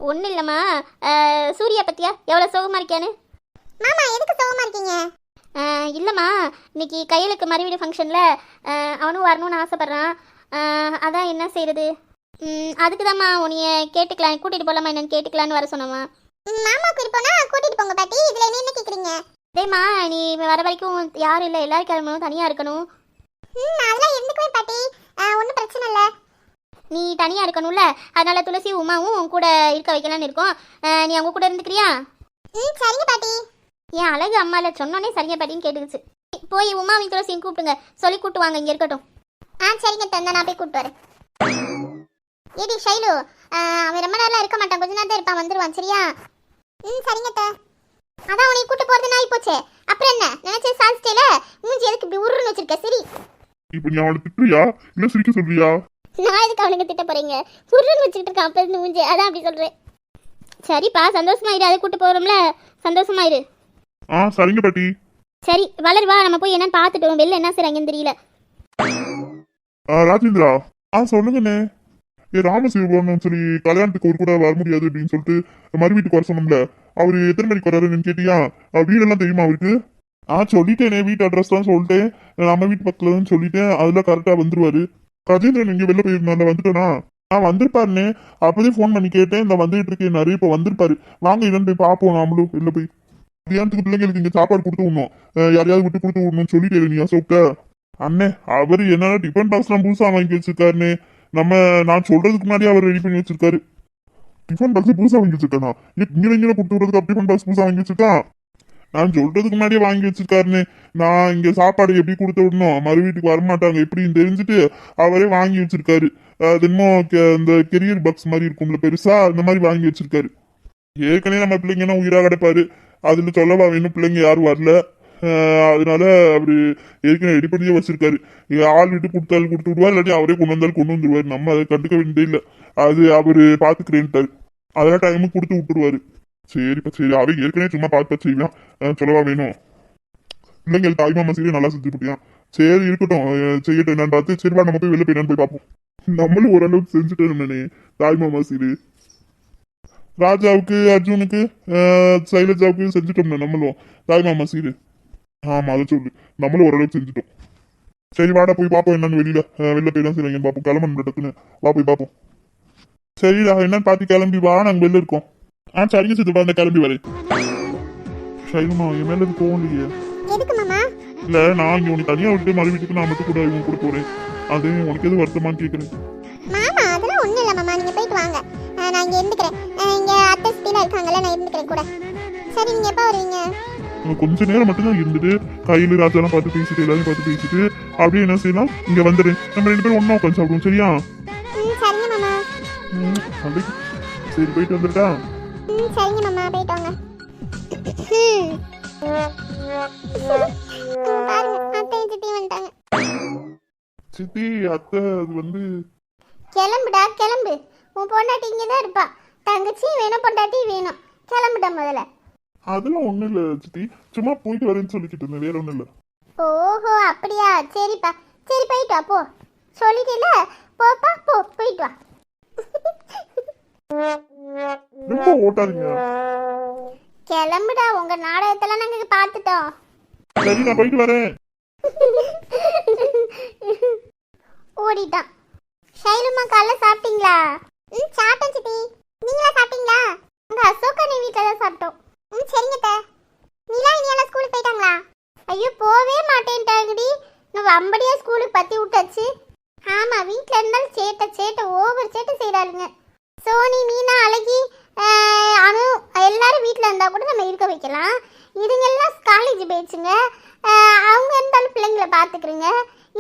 ஒன்றும் இல்லைம்மா, சூர்யா பத்தியா எவ்வளோ சோகமாக இருக்கியான்னு. மாமா எதுக்கு சோகமாக இருக்கீங்க? இல்லைம்மா இன்னைக்கு கையலுக்கு மறுவீடு ஃபங்க்ஷனில் அவனும் வரணும்னு ஆசைப்பட்றான். அதான் என்ன செய்யறது, அதுக்கு தான்மா உன்னைய கேட்டுக்கலாம், கூட்டிகிட்டு போகலாமா என்னன்னு கேட்டுக்கலான்னு வர சொன்னம்மா. மாமாவுக்கு இருப்போனா கூட்டிகிட்டு போங்க பாட்டி, இதில் என்ன கேட்குறீங்க? அதேம்மா நீ வர வரைக்கும் யாரும் இல்லை, எல்லாரும் கிளம்பணும், தனியாக இருக்கணும். அதெல்லாம் இருந்துக்குவேன் பாட்டி, ஒன்றும் பிரச்சனை இல்லை. நீ தனியாக இருக்கணும்ல, அதனால துளசி உமாவும் கூட இருக்க வைக்கலான்னு இருக்கோம். நீ அவங்க கூட இருந்துக்கிறியா? சரிங்க பாட்டி. ஏன் அழகு அம்மால சொன்னோன்னே சரிங்க பாட்டின்னு கேட்டுக்குச்சு. போய் உமாவையும் துளசியும் கூப்பிட்டுங்க, சொல்லி கூப்பிட்டு வாங்க, இங்கே இருக்கட்டும். சரிங்க தந்தா, நான் போய் கூப்பிட்டு வரேன். ஏடி ஷைலு, அவன் ரொம்ப நேரம் இருக்க மாட்டான், கொஞ்ச நேரம் தான் இருப்பான், வந்துடுவான் சரியா? சரிங்க அத்தை. அதான் உனக்கு கூட்டு போறது நாய் போச்சே, அப்புறம் என்ன நினைச்சு சாதிச்சிட்டேல, மூஞ்சி எதுக்கு இப்படி உருன்னு வச்சிருக்க? சரி இப்போ நீ அவளை திட்டுறியா இல்லை சிரிக்க சொல்றியா? நான் எதுக்கு அவனுக்கு திட்ட போறீங்க? உருன்னு வச்சுக்கிட்டு இருக்கான் அப்ப இருந்து மூஞ்சி, அதான் அப்படி சொல்றேன். சரிப்பா சந்தோஷமா இரு, அதை கூட்டு போறோம்ல, சந்தோஷமா இரு. சரிங்க பாட்டி. சரி வளர் வா, நம்ம போய் என்னன்னு பார்த்துட்டோம், வெளில என்ன செய்றாங்கன்னு தெரியல. ராஜேந்திரா சொல்லுங்கண்ணே. ராமசிவன் சொல்லி கல்யாணத்துக்கு ஒரு கூட வர முடியாது அப்படின்னு சொல்லிட்டு மறு வீட்டுக்கு வர சொன்னோம்ல, அவரு எத்தனை மணிக்கு வர்றாருன்னு கேட்டியா? வீடெல்லாம் தெரியுமா அவருக்கு? சொல்லிட்டேனே, வீட்டு அட்ரஸ் தான் சொல்லிட்டேன், நம்ம வீட்டு பக்கத்துல தான் சொல்லிட்டேன், அதெல்லாம் கரெக்டா வந்துருவாரு. கஜேந்திரன் இங்க வெளில போயிருந்தால வந்துட்டேனா? வந்திருப்பாருண்ணே, அப்போதே ஃபோன் பண்ணி கேட்டேன், இந்த வந்துட்டு இருக்கேன் நிறைய, இப்போ வந்திருப்பாரு. வாங்க என்னன்னு போய் பார்ப்போம், நாமளும் வெளில போய். கல்யாணத்துக்கு பிள்ளைங்களுக்கு இங்க சாப்பாடு கொடுத்து விடணும், யாரையாவது விட்டு கொடுத்து விடணும்னு சொல்லிட்டே நீ அசோக்க. அண்ணே அவரு என்னன்னா டிஃபன் பாக்ஸ்லாம் புதுசா வாங்கி வச்சிருக்காருன்னு நான் சொல்றதுக்கு முன்னாடியே அவர் ரெடி பண்ணி வச்சிருக்காரு. டிஃபன் பாக்ஸ் புதுசா வாங்கி வச்சிருக்கானா? இங்க கொடுத்து விடுறதுக்கு டிஃபன் பாக்ஸ் புதுசா வாங்கி வச்சிருக்கான். நான் சொல்றதுக்கு முன்னாடியே வாங்கி வச்சிருக்காருன்னு. நான் இங்க சாப்பாடு எப்படி கொடுத்து விடணும், மறு வீட்டுக்கு வரமாட்டாங்க எப்படின்னு தெரிஞ்சுட்டு அவரே வாங்கி வச்சிருக்காரு. அது இன்னும் இந்த கெரியர் பாக்ஸ் மாதிரி இருக்கும்ல பெருசா, அந்த மாதிரி வாங்கி வச்சிருக்காரு. ஏற்கனவே நம்ம பிள்ளைங்கன்னா உயிரா கிடப்பாரு, அதுல சொல்லவா வேணும், பிள்ளைங்க யாரும் வரல. அதனால அவரு ஏற்கனவே ரெடி பண்ணியே வச்சிருக்காரு. ஆள் விட்டு கொடுத்தாலும் கொடுத்து விடுவார், இல்லாட்டி அவரே கொண்டு வந்தாலும் கொண்டு வந்துருவாரு. நம்ம அதை கண்டுக்க வேண்டியதே இல்லை, அது அவரு பாத்துக்கிறேன்ட்டாரு. அதெல்லாம் டைமுக்கு கொடுத்து விட்டுருவாரு. சரிப்பா சரி, அவன் ஏற்கனவே சும்மா பார்த்து செய்வான், சொல்லவா வேணும். இல்லைங்க தாய்மாமா சீரியல் நல்லா செஞ்சு போட்டியான். சரி இருக்கட்டும், செய்யட்டும் என்னன்னு பார்த்து. சரிவா நம்ம போய் வெளில போயிடான்னு போய் பார்ப்போம். நம்மளும் ஓரளவுக்கு செஞ்சுட்டோம் தாய்மாமா சீரியல். ராஜாவுக்கு அர்ஜுனுக்கு சைலஜாவுக்கு செஞ்சுட்டோம்னா நம்மளும் தாய்மாமா சீரியல். ஆமா அதை சொல்லு, நம்மளும் ஓரளவுக்கு செஞ்சுட்டோம். சரி வாடா போய் பார்ப்போம் என்னன்னு வெளில போய் தான் செய்வாங்கன்னு பார்ப்போம். கிளம்பணும் டக்குன்னு, வா போய் பார்ப்போம். சரிடா என்னன்னு பார்த்து கிளம்பி வா, நாங்கள் வெளில இருக்கோம். சரிங்க சித்தப்பா, அந்த கிளம்பி வரேன். சைலமா என் மேல இருக்கு கோவம் இல்லையே? எதுக்கு மாமா? இல்ல நான் இங்க உனக்கு தனியா விட்டு மறு வீட்டுக்கு நான் மட்டும் கூட இவங்க கூட போறேன், அது உனக்கு எது வருத்தமான்னு கேட்குறேன். மாமா அதெல்லாம் ஒண்ணும் இல்ல மாமா, நீங்க போயிட்டு வாங்க, நான் இங்க இருந்துக்கிறேன். இங்க அத்தை சித்திலாம் இருக்காங்கல்ல, நான் இருந்துக்கிறேன் கூட. சரி நீங்க எப்ப வருவீங்க? கொஞ்ச நேரம் மட்டும் தான் இருந்துட்டு கையில ராஜாலாம் பார்த்து பேசிட்டு எல்லாரும் பார்த்து பேசிட்டு அப்படியே என்ன செய்யலாம், இங்க வந்துடுறேன். நம்ம 2 பேரும் ஒண்ணா உட்காந்து சாப்பிடுவோம், சரியா? சரிங்க மாமா. அப்படியே சரி போயிட்டு வந்துட்டா. சரிங்க மாமா, போயிட்டு வாங்க. பாருங்க அத்தை சித்தி வந்துட்டாங்க. சித்தி அத்தை அது வந்து கிளம்புடா கிளம்பு, உன் பொண்டாட்டி இங்கே தான் இருப்பா. தங்கச்சி வேணும், பொண்டாட்டி வேணும், கிளம்புடா முதல்ல. அதெல்லாம் ஒண்ணும் இல்ல சித்தி, சும்மா போயிட்டு வரேன்னு சொல்லிக்கிட்டு இருந்தேன், வேற ஒண்ணும் இல்ல. ஓஹோ அப்படியா, சரிப்பா சரி போயிட்டு வா போ. சொல்லிட்டீல, போப்பா போ, போயிட்டு வா. ரொம்ப ஓட்டாதீங்க. கிளம்புடா, உங்க நாடகத்தெல்லாம் நாங்க பார்த்துட்டோம். சரி நான் போயிட்டு வரேன். ஓடிட்டான். ஷைலுமா காலைல சாப்பிட்டீங்களா? சாப்பிட்டேன் சித்தி, நீங்களா சாப்பிட்டீங்களா? உங்க அசோகா நீ வீட்டில் தான் சாப்பிட்டோம். சரிங்க தே. நீலா இனியெல்லாம் ஸ்கூலுக்கு போயிட்டாங்களா? ஐயோ போவே மாட்டேன்ட்டாங்கடி, நம்ம அம்படியா ஸ்கூலுக்கு பற்றி விட்டாச்சு. ஆமாம் வீட்டில் இருந்தாலும் சேட்டை ஓவர் சேட்டை செய்கிறாருங்க. சோனி, மீனா, அழகி, அனு எல்லாரும் வீட்டில் இருந்தால் கூட நம்ம இருக்க வைக்கலாம். இதுங்கெல்லாம் காலேஜ் போயிடுச்சுங்க. அவங்க இருந்தாலும் பிள்ளைங்களை பார்த்துக்குறீங்க,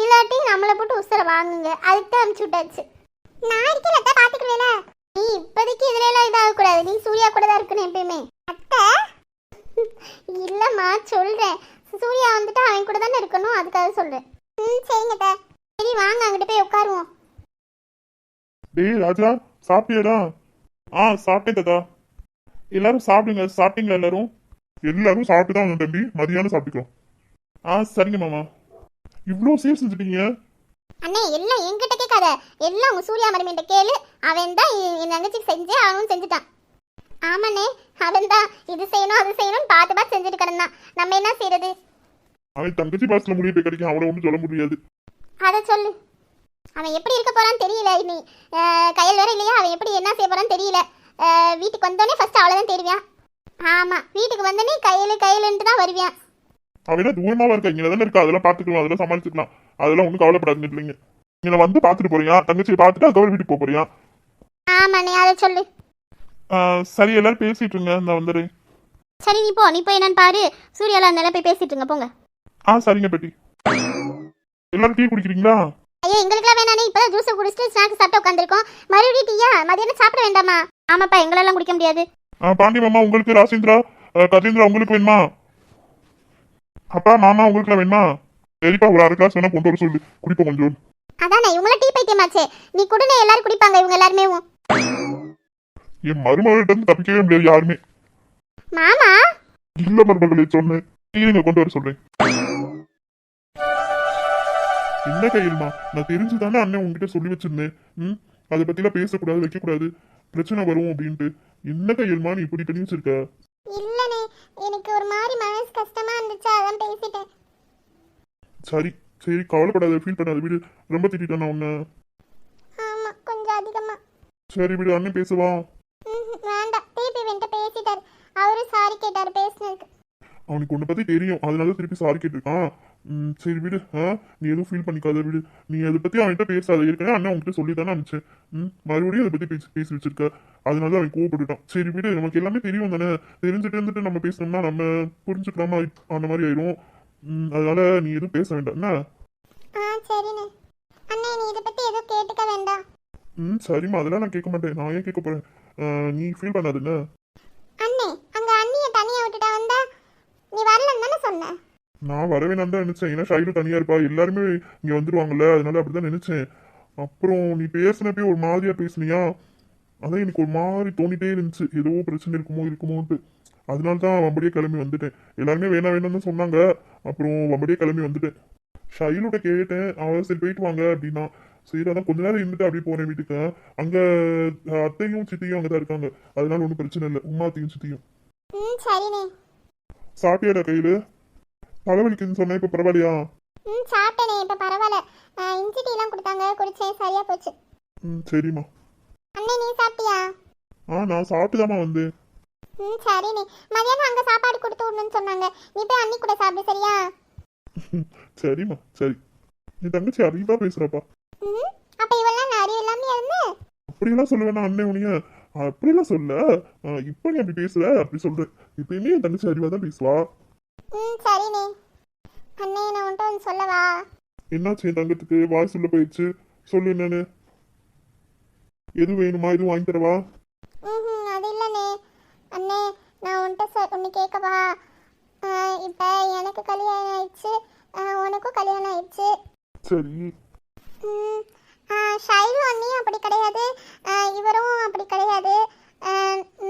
இல்லாட்டி நம்மளை போட்டு உசரை வாங்குங்க. அதுக்கு தான் அனுப்பிச்சி விட்டாச்சு. நான் இருக்கல பார்த்துக்குவேல. நீ இப்போதைக்கு இதுல எல்லாம் இதாகக்கூடாது, நீ சூர்யா கூட தான் இருக்கணும் எப்பயுமே. அத்தை இல்லைம்மா சொல்கிறேன், சூர்யா வந்துட்டு அவன் கூட தானே இருக்கணும், அதுக்காக சொல்கிறேன். சரிங்க. சரி வாங்க அங்கிட்டு போய் உட்காருவோம். டேய் ராஜா சாப்பிட்டியடா? சாப்பிட்டேன் தாத்தா. எல்லாரும் சாப்பிடுங்க. சாப்பிட்டீங்களா எல்லாரும்? எல்லாரும் சாப்பிட்டு தான் வந்தோம் தம்பி, மதியானம் சாப்பிட்டுக்கிறோம். சரிங்க மாமா. இவ்வளோ சேர் செஞ்சுட்டீங்க? அண்ணே எல்லாம் என்கிட்ட கேட்காத, எல்லாம் உங்க சூர்யா மருமகிட்ட கேளு. அவன் தான் என் தங்கச்சிக்கு செஞ்சு அவனும் செஞ்சுட்டான். ஆமாண்ணே, அவன் தான் இது செய்யணும் அது செய்யணும்னு பார்த்து செஞ்சுட்டு கிடந்தான். நம்ம என்ன செய்யறது? அவன் தங்கச்சி பாசல முடிவு கிடைக்கும், அவனை ஒன்றும் சொல்ல முடியாது. அதை சொல்லு. அவன் எப்படி இருக்க போறான்னு தெரியல. நீ கையில் வேற இல்லையா, அவன் எப்படி என்ன செய்ய போறான்னு தெரியல. வீட்டுக்கு வந்தோடனே ஃபர்ஸ்ட் அவ்வளோதான் தெரிவியான். ஆமா வீட்டுக்கு வந்தோடனே கையிலுன்ட்டு தான் வருவியான். அவன் தூரமாவா இருக்கா, இங்கே தானே இருக்கா, அதெல்லாம் பார்த்துக்கலாம், அதெல்லாம் சமாளிச்சுக்கலாம், அதெல்லாம் ஒன்றும் கவலைப்படாதுங்க இல்லைங்க. நீங்க வந்து பார்த்துட்டு போறியா, தங்கச்சியை பார்த்துட்டு அதுக்கப்புறம் வீட்டுக்கு போக போறியா? ஆமாண்ணே அதை சொல்லு. சரி எல்லாரும் பேசிட்டு இருங்க, நான் வந்துடுறேன். சரி நீ போய் என்னன்னு பாரு, சூர்யாலாம் இருந்தாலும் போய் பேசிட்டு இருங்க போங்க. சரிங்க பெட்டி. எல்லாரும் டீ குடிக்கிறீங்களா? ஐயோ எங்களுக்குலாம் வேணானே, இப்பதான் ஜூஸை குடிச்சிட்டு ஸ்நாக்ஸ் சாப்பிட்டு உட்காந்துருக்கோம். மறுபடியும் டீயா? மதியானம் சாப்பிட வேண்டாமா? ஆமாப்பா எங்களெல்லாம் குடிக்க முடியாது. பாண்டி மாமா உங்களுக்கு, ராசேந்திரா கஜேந்திரா உங்களுக்கு வேணுமா? அப்பா மாமா உங்களுக்கு வேணுமா? சரிப்பா ஒரு 1/2 கிளாஸ் வேணா கொண்டு வர சொல்லு, குடிப்போம் கொஞ்சம். அதானே இவங்கள டீ பைத்தியமாச்சே, நீ குடுனே எல்லாரும் குடிப்பாங்க இவங்க எல்லாருமே. என் மருமகிட்ட இருந்து தப்பிக்கவே முடியாது யாருமே. மாமா இல்ல மருமகளே சொன்னேன், நீங்க கொண்டு வர சொல்றேன். என்ன கையில்மா, நான் தெரிஞ்சுதானே அண்ணன் உங்ககிட்ட சொல்லி வச்சிருந்தேன். அதை பத்திலாம் பேசக்கூடாது வைக்கக்கூடாது, பிரச்சனை வரும் அப்படின்ட்டு. என்ன கையில்மா நீ இப்படி பண்ணி வச்சிருக்க? இல்லனே, எனக்கு ஒரு மாதிரி மனசு கஷ்டமா இருந்துச்சு, அதான் பேசிட்டேன். சரி சரி கவலைப்படாத, ஃபீல் பண்ணாத, வீடு ரொம்ப திட்டானா உன்ன? ஆமா கொஞ்சம் அதிகமா. சரி வீடு அண்ணன் பேசுவா. வேண்டாம், திருப்பி வெண்ட பேசிட்டாரு, அவரு சாரி கேட்டாரு பேசுனதுக்கு. அவனுக்கு உன்னை பத்தி தெரியும், அதனால திருப்பி சாரி கேட்டிருக்கான். சரி விடு. நீ எதுவும் ஃபீல் பண்ணிக்காத விடு. நீ அதை பற்றி அவன்கிட்ட பேசாத. ஏற்கனவே அண்ணன் உங்ககிட்ட சொல்லி தானே அனுப்பிச்சேன். மறுபடியும் அதை பற்றி பேசி வச்சிருக்க. அதனால தான் அவன் கோவப்பட்டுட்டான். சரி விடு, நமக்கு எல்லாமே தெரியும் தானே. தெரிஞ்சுட்டு இருந்துட்டு நம்ம பேசணும்னா நம்ம புரிஞ்சுக்கலாமா அந்த மாதிரி ஆயிடும். அதனால நீ எதுவும் பேச வேண்டாம் என்ன. சரிண்ணே. அண்ணே நீ இதை பற்றி எதுவும் கேட்டுக்க வேண்டாம். சரிம்மா, அதெல்லாம் நான் கேட்க மாட்டேன். நான் ஏன் கேட்க போறேன். நீ ஃபீல் பண்ணாதுன்னு. அண்ணே அங்கே அண்ணியை தனியாக விட்டுட்டா வந்தா நீ வரலன்னு தானே சொன்ன. நான் வரவே நான் தான் நினைச்சேன். ஏன்னா ஷைலு தனியா இருப்பா, எல்லாருமே இங்க வந்துருவாங்கல்ல, அதனால அப்படிதான் நினைச்சேன். அப்புறம் நீ பேசினப்பே ஒரு மாதிரியா பேசுனியா, அதான் எனக்கு ஒரு மாதிரி தோணிட்டே இருந்துச்சு. ஏதோ பிரச்சனை இருக்குமோன்ட்டு. அதனால தான் வம்படியே கிளம்பி வந்துட்டேன். எல்லாருமே வேணாம்னு தான் சொன்னாங்க. அப்புறம் வம்படியே கிளம்பி வந்துட்டேன். ஷைலுட்ட கேட்டேன், அவ சரி போயிட்டு வாங்க அப்படின்னா. சரி அதான் கொஞ்ச நேரம் இருந்துட்டு அப்படியே போனேன் வீட்டுக்கு. அங்க அத்தையும் சித்தியும் அங்கதான் இருக்காங்க. அதனால ஒன்றும் பிரச்சனை இல்லை. உமா அத்தையும் சித்தியும். சரிண்ணே. சாப்பிட்டியாடா கையில? தலைவலிக்குன்னு சொன்னேன், இப்ப பரவாயில்லையா? சாப்பிட்டேனே, இப்போ பரவாயில்ல. இஞ்சி டீலாம் கொடுத்தாங்க, குடிச்சேன், சரியா போச்சு. சரிம்மா. அண்ணே நீ சாப்பிட்டியா? நான் சாப்பிட்டுதாம்மா வந்தேன். சரிண்ணே. மதியானம் அங்கே சாப்பாடு கொடுத்து விடணும்னு சொன்னாங்க. நீ போய் அண்ணி கூட சாப்பிடு சரியா? சரிம்மா சரி. நீ தங்கச்சி அறிவா பேசுறப்பா. அப்போ இவெல்லாம் நான் அறிவு இல்லாமல் இருந்தேன். அப்படியெல்லாம் சொல்லுவேன் அண்ணே உனிய. அப்படியெல்லாம் சொல்ல. இப்போ நீ அப்படி பேசுற அப்படி சொல்ற. இப்பயுமே என் தங்கச்சி அறிவா தான் பேசுவா. சரிண்ணே. அண்ணே நான் உன்ட்ட ஒன்று சொல்லவா? என்னாச்சு என் தங்கத்துக்கு? வாய் சொல்ல போயிடுச்சு. சொல்லு என்னன்னு. எது வேணுமா? எதுவும் வாங்கி தரவா? அது இல்லைண்ணே. அண்ணே நான் உன்ட்ட ஒன்று கேட்கவா? இப்போ எனக்கு கல்யாணம் ஆயிடுச்சு, உனக்கும் கல்யாணம் ஆயிடுச்சு. சரி. ஷைலு அண்ணியும் அப்படி கிடையாது, இவரும் அப்படி கிடையாது.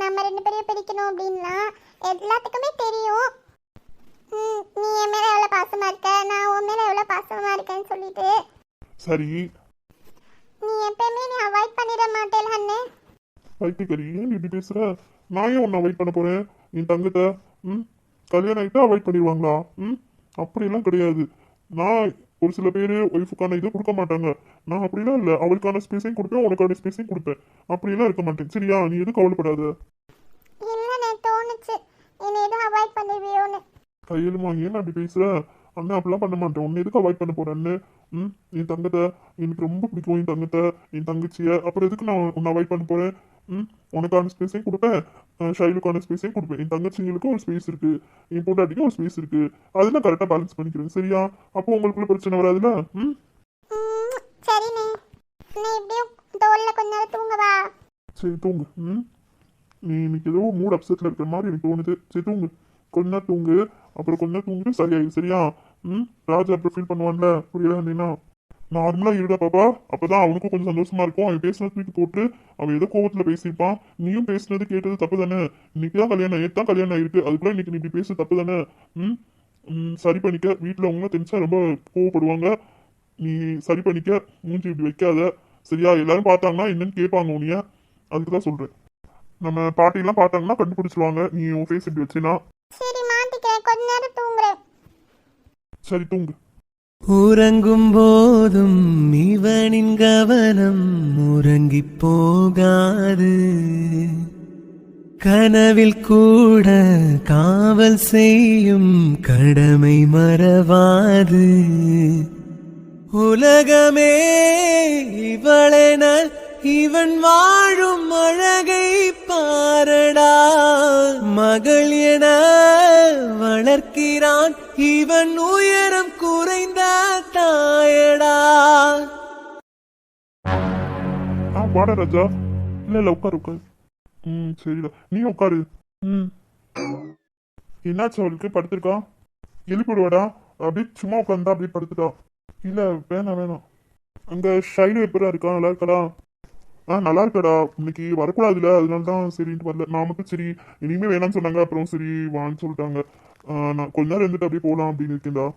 நம்ம ரெண்டு பேரையும் பிரிக்கணும் அப்படின்லாம் எல்லாத்துக்குமே தெரியும். நீ என் மேலே எவ்வளோ பாசமாக இருக்க, நான் உன் மேலே எவ்வளோ பாசமாக இருக்கேன்னு சொல்லிட்டு சரி. நீ எப்பயுமே நீ அவாய்ட் பண்ணிட மாட்டேல அண்ணே. வைத்தியக்கறி ஏன் இப்படி பேசுற? நான் ஏன் உன்னை அவாய்ட் பண்ண போறேன்? என் தங்கத்தை கல்யாணம் ஆகிட்டா அவாய்ட் பண்ணிடுவாங்களா? அப்படியெல்லாம் கிடையாது. நான் ஒரு சில பேர் ஒய்ஃபுக்கான இதை கொடுக்க மாட்டாங்க. நான் அப்படிலாம் இல்லை. அவளுக்கான ஸ்பேஸையும் கொடுப்பேன், உனக்கான ஸ்பேஸையும் கொடுப்பேன். அப்படியெல்லாம் இருக்க மாட்டேன் சரியா? நீ எதுவும் கவலைப்படாத. இல்லைண்ணே தோணுச்சு என்னை எதுவும் அவாய்ட் பண்ணிடுவியோன்னு. கையிலுமா ஏன் அப்படி பேசுற? அண்ணன் அப்படிலாம் பண்ண மாட்டேன். உன்னை எதுக்கு அவாய்ட் பண்ண போறேன்னு? என் தங்கத்தை எனக்கு ரொம்ப பிடிக்கும். என் தங்கத்தை, என் தங்கச்சியை, அப்புறம் எதுக்கு நான் உன்னை அவாய்ட் பண்ண போறேன்? உனக்கான ஸ்பேஸையும் கொடுப்பேன், ஷைலுக்கான ஸ்பேஸையும் கொடுப்பேன். என் தங்கச்சிங்களுக்கும் ஒரு ஸ்பேஸ் இருக்கு, என் பொண்டாட்டிக்கும் ஒரு ஸ்பேஸ் இருக்கு. அதெல்லாம் கரெக்டாக பேலன்ஸ் பண்ணிக்கிறேன் சரியா? அப்போ உங்களுக்குள்ள பிரச்சனை வராதுல்ல? சரிண்ணே. அண்ணே இப்படியும் தோல்ல கொஞ்ச நேரம் தூங்கவா? சரி தூங்கு. நீ இன்னைக்கு ஏதோ மூட் அப்செட்ல இருக்கிற மாதிரி எனக்கு தோணுது. சரி தூங்கு, கொஞ்ச நேரம் தூங்கு. அப்புறம் கொஞ்ச நேரம் தூங்கிட்டு சரியாயிடும் சரியா? ராஜா அப்புறம் ஃபீல் பண்ணுவான்ல, புரியல இருந்தீங்கன்னா நார்மலா இருடா பாப்பா. அப்பதான் அவனுக்கும் கொஞ்சம் சந்தோஷமா இருக்கும். அவன் பேசுனது தூக்கி போட்டு அவன் ஏதோ கோவத்துல பேசியிருப்பான். நீயும் பேசுனது கேட்டது தப்பு தானே? இன்னைக்குதான் கல்யாணம், நேத்தான் கல்யாணம் ஆயிருக்கு. அதுக்குள்ள இன்னைக்கு நீ இப்படி பேச தப்பு தானே? சரி பண்ணிக்க. வீட்டுல அவங்க தெரிஞ்சா ரொம்ப கோவப்படுவாங்க. நீ சரி பண்ணிக்க. மூஞ்சி இப்படி வைக்காத சரியா? எல்லாரும் பார்த்தாங்கன்னா என்னன்னு கேட்பாங்க உனிய. அதுக்கு தான் சொல்றேன். நம்ம பாட்டிலாம் பார்த்தாங்கன்னா கண்டுபிடிச்சிருவாங்க நீ உன் ஃபேஸ் இப்படி வச்சினா. சரி மாத்திக்கிறேன், கொஞ்ச நேரம் தூங்குறேன். சரி தூங்கு. உறங்கும் போதும் இவனின் கவனம் உறங்கிப் போகாது. கனவில் கூட காவல் செய்யும் கடமை மறவாது. உலகமே இவளென இவன் வாழும் அழகை பாரடா. மகள் என வளர்க்கிறான் இவன் உயரம் குறைந்த தாயடா. வாடா ராஜா. இல்ல உட்காரு உட்காரு. சரிடா, நீ உட்காரு. என்னாச்சு அவளுக்கு? படுத்திருக்கா? எழுப்பிடுவாடா. அப்படியே சும்மா உட்காந்தா அப்படியே படுத்துட்டா. இல்ல வேணாம். அங்க ஷைலு எப்படா இருக்கா? நல்லா இருக்கடா? நல்லா இருக்கடா. இன்னைக்கு வரக்கூடாதுல, அதனால தான் சரின்ட்டு வரல. நான் மட்டும் சரி இனிமே வேணாம்னு சொன்னாங்க. அப்புறம் சரி வான்னு சொல்லிட்டாங்க. நான் கொஞ்ச நேரம் இருந்துட்டு அப்படியே போகலாம் அப்படின்னு இருக்கேன்டா.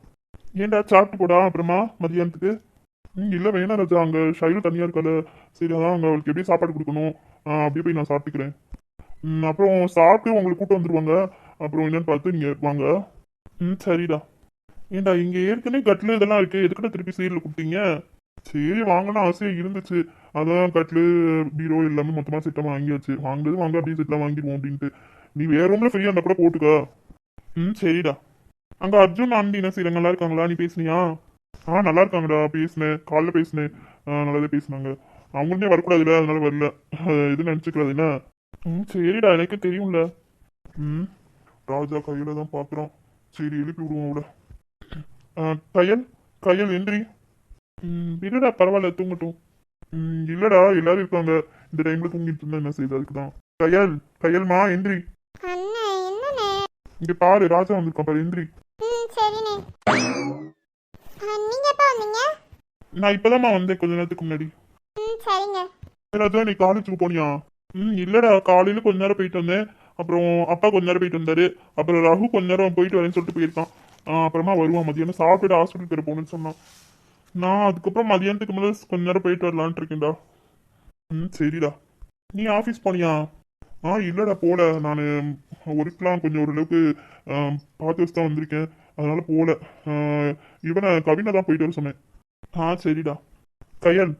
ஏன்டா சாப்பிட்டு போடா அப்புறமா மதியானத்துக்கு? இல்லை வேணாம் ராஜா. அங்கே ஷைலு தனியாக இருக்கால, சரி அதான் அங்கே அவளுக்கு எப்படியும் சாப்பாடு கொடுக்கணும். அப்படியே போய் நான் சாப்பிட்டுக்கிறேன். அப்புறம் சாப்பிட்டு உங்களுக்கு கூட்டம் வந்துடுவாங்க. அப்புறம் என்னன்னு பார்த்து நீங்கள் வாங்க. சரிடா. ஏண்டா இங்கே ஏற்கனவே கட்டில் இதெல்லாம் இருக்குது, எதுக்கிட்ட திருப்பி சீரியல் கொடுத்தீங்க? சரி வாங்கணும் ஆசையாக இருந்துச்சு, அதான் கட்டில் பீரோ எல்லாமே மொத்தமாக செட்டாக வாங்கியாச்சு. வாங்குறது வாங்க அப்படியே செட்டாக வாங்கிடுவோம் அப்படின்ட்டு. நீ வேற ரூமில் ஃப்ரீயாக இருந்தால் கூட போட்டுக்க. சரிடா. அங்க அர்ஜுன் ஆண்டி என்ன செய்யறாங்க, நல்லா இருக்காங்களா? நீ பேசுனியா? நல்லா இருக்காங்கடா, பேசினேன், காலைல பேசினேன். நல்லாதான் பேசினாங்க. அவங்களுமே வரக்கூடாதுல, அதனால வரல. எதுவும் நினச்சிக்கிறாது என்ன? சரிடா, எனக்கு தெரியும்ல. ம் ராஜா கையில தான் பார்க்குறோம். சரி, எழுப்பி விடுவோம் அவளை. கையல், கையல் எந்திரி. இல்லடா, பரவாயில்ல, தூங்கட்டும். இல்லடா, எல்லாரும் இருக்காங்க. இந்த டைம்ல தூங்கிட்டு இருந்தா என்ன செய்யுது? அதுக்கு தான். கையல், கையல்மா எந்திரி. அண்ணே என்னண்ணே? இங்க பாரு, ராஜா வந்திருக்கான் பாரு, எந்திரி. சரிண்ணே. நீங்க எப்போ வந்தீங்க? நான் இப்பதாம்மா வந்தேன், கொஞ்ச நேரத்துக்கு முன்னாடி. சரிங்க. ராஜா, நீ காலேஜுக்கு போனியா? இல்லடா, காலையில கொஞ்ச நேரம் போயிட்டு வந்தேன். அப்புறம் அப்பா கொஞ்ச நேரம் போயிட்டு வந்தாரு. அப்புறம் ரகு கொஞ்ச நேரம் போயிட்டு வரேன்னு சொல்லிட்டு போயிருக்கான். அப்புறமா வருவான் மதியானம் சாப்பிட்டு ஹாஸ்பிட்டல் பேர் போகணும்னு சொன்னான். நான் அதுக்கப்புறம் மதியானத்துக்கு மேலே கொஞ்ச நேரம் போயிட்டு வரலான்ட்டு இருக்கேன்டா. சரிடா. நீ ஆஃபீஸ் போனியா? இல்லடா, போல. நான் ஒர்க்லாம் கொஞ்சம் ஓரளவுக்கு பார்த்து வச்சு தான் வந்திருக்கேன். அதனால போல. இவனை கவினை தான் போயிட்டு வர சொன்னேன். சரிடா. கையல்,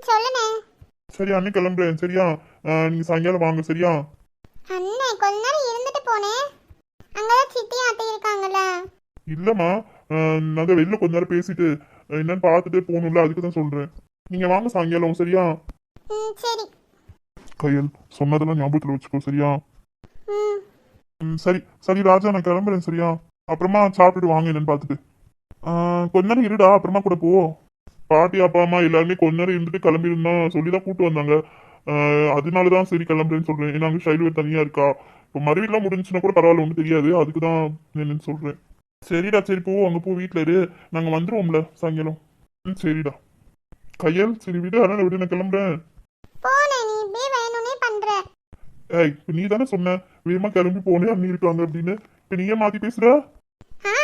சொல்லுண்ணே. சரி அன்னைக்கு கிளம்புறேன், சரியா? நீங்க சாயங்காலம் வாங்க, சரியா? அண்ணே கொஞ்ச நேரம் இருந்துட்டு போனேன். அங்கதான் சித்தியும் அத்தை இருக்காங்கல்ல. இல்லம்மா, நாங்கள் வெளில கொஞ்ச நேரம் பேசிட்டு என்னன்னு பார்த்துட்டு போகணும்ல, அதுக்கு தான் சொல்றேன். நீங்க வாங்க சாயங்காலம், சரியா? சரி. கையல், சொன்னதெல்லாம் ஞாபகத்தில் வச்சுக்கோ, சரியா? சரி சரி ராஜா, நான் கிளம்புறேன், சரியா? அப்புறமா சாப்பிட்டுட்டு வாங்க என்னன்னு பார்த்துட்டு. கொஞ்ச நேரம் இருடா, அப்புறமா கூட போ. பாட்டி அப்பா அம்மா எல்லாருமே கொஞ்ச நேரம் இருந்துட்டு கிளம்பிருந்தோம் சொல்லிதான் கூட்டு வந்தாங்க. அதனாலதான் சரி கிளம்புறேன்னு சொல்றேன். ஏன்னா அங்கே ஷைல்வேர் தனியா இருக்கா. இப்போ மறுவீடுலாம் முடிஞ்சுன்னா கூட பரவாயில்ல, ஒன்றும் தெரியாது. அதுக்கு தான் என்னன்னு சொல்றேன். சரிடா, சரி போ, அங்கே போ, வீட்டில் இரு. நாங்கள் வந்துருவோம்ல சாயங்காலம். சரிடா. கையல், சரி விடு, அதனால விடு, நான் கிளம்புறேன். போனே, நீ இப்படியே வேணும்னே பண்ற. இப்போ நீ தானே சொன்ன வேகமா கிளம்பி போனே அண்ணி இருக்காங்க அப்படின்னு. இப்போ நீயே மாத்தி பேசுற.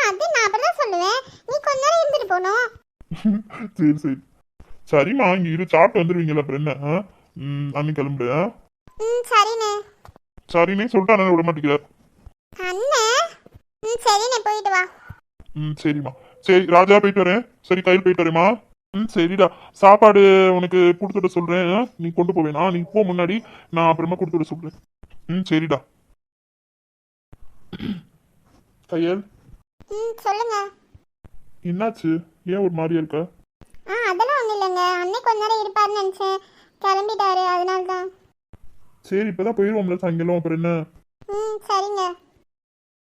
அது நான் அப்படிதான் சொல்லுவேன். நீ கொஞ்ச நேரம் இருந்துட்டு போனோம். சரி சரி சரிம்மா, இங்க இரு, சாப்பிட்டு வந்துருவீங்களா? அப்புறம் என்ன? அண்ணி கிளம்புற. சரிண்ணே. சரின்னே சொல்லிட்டு அண்ணன் விட மாட்டேங்கிற. அண்ணே சரிண்ணே, போயிட்டு வா. சரிம்மா. சரி ராஜா, போயிட்டு வரேன். சரி கையில் போயிட்டு வரேம்மா. சரிடா. சாப்பாடு உனக்கு கொடுத்துட சொல்றேன். நீ கொண்டு போவேனா? நீ போ முன்னாடி, நான் அப்புறமா கொடுத்துட சொல்றேன். சரிடா. கையல், சொல்லுங்க. என்னாச்சு? ஏன் ஒரு மாதிரியா இருக்க? அதெல்லாம் ஒண்ணும் இல்லைங்க. அண்ணே கொஞ்ச நேரம் இருப்பாருன்னு நினைச்சேன், கிளம்பிட்டாரு, அதனால தான். சரி, இப்பதான் போயிடுவோம்ல சாயங்காலம், அப்புறம் என்ன? சரிங்க.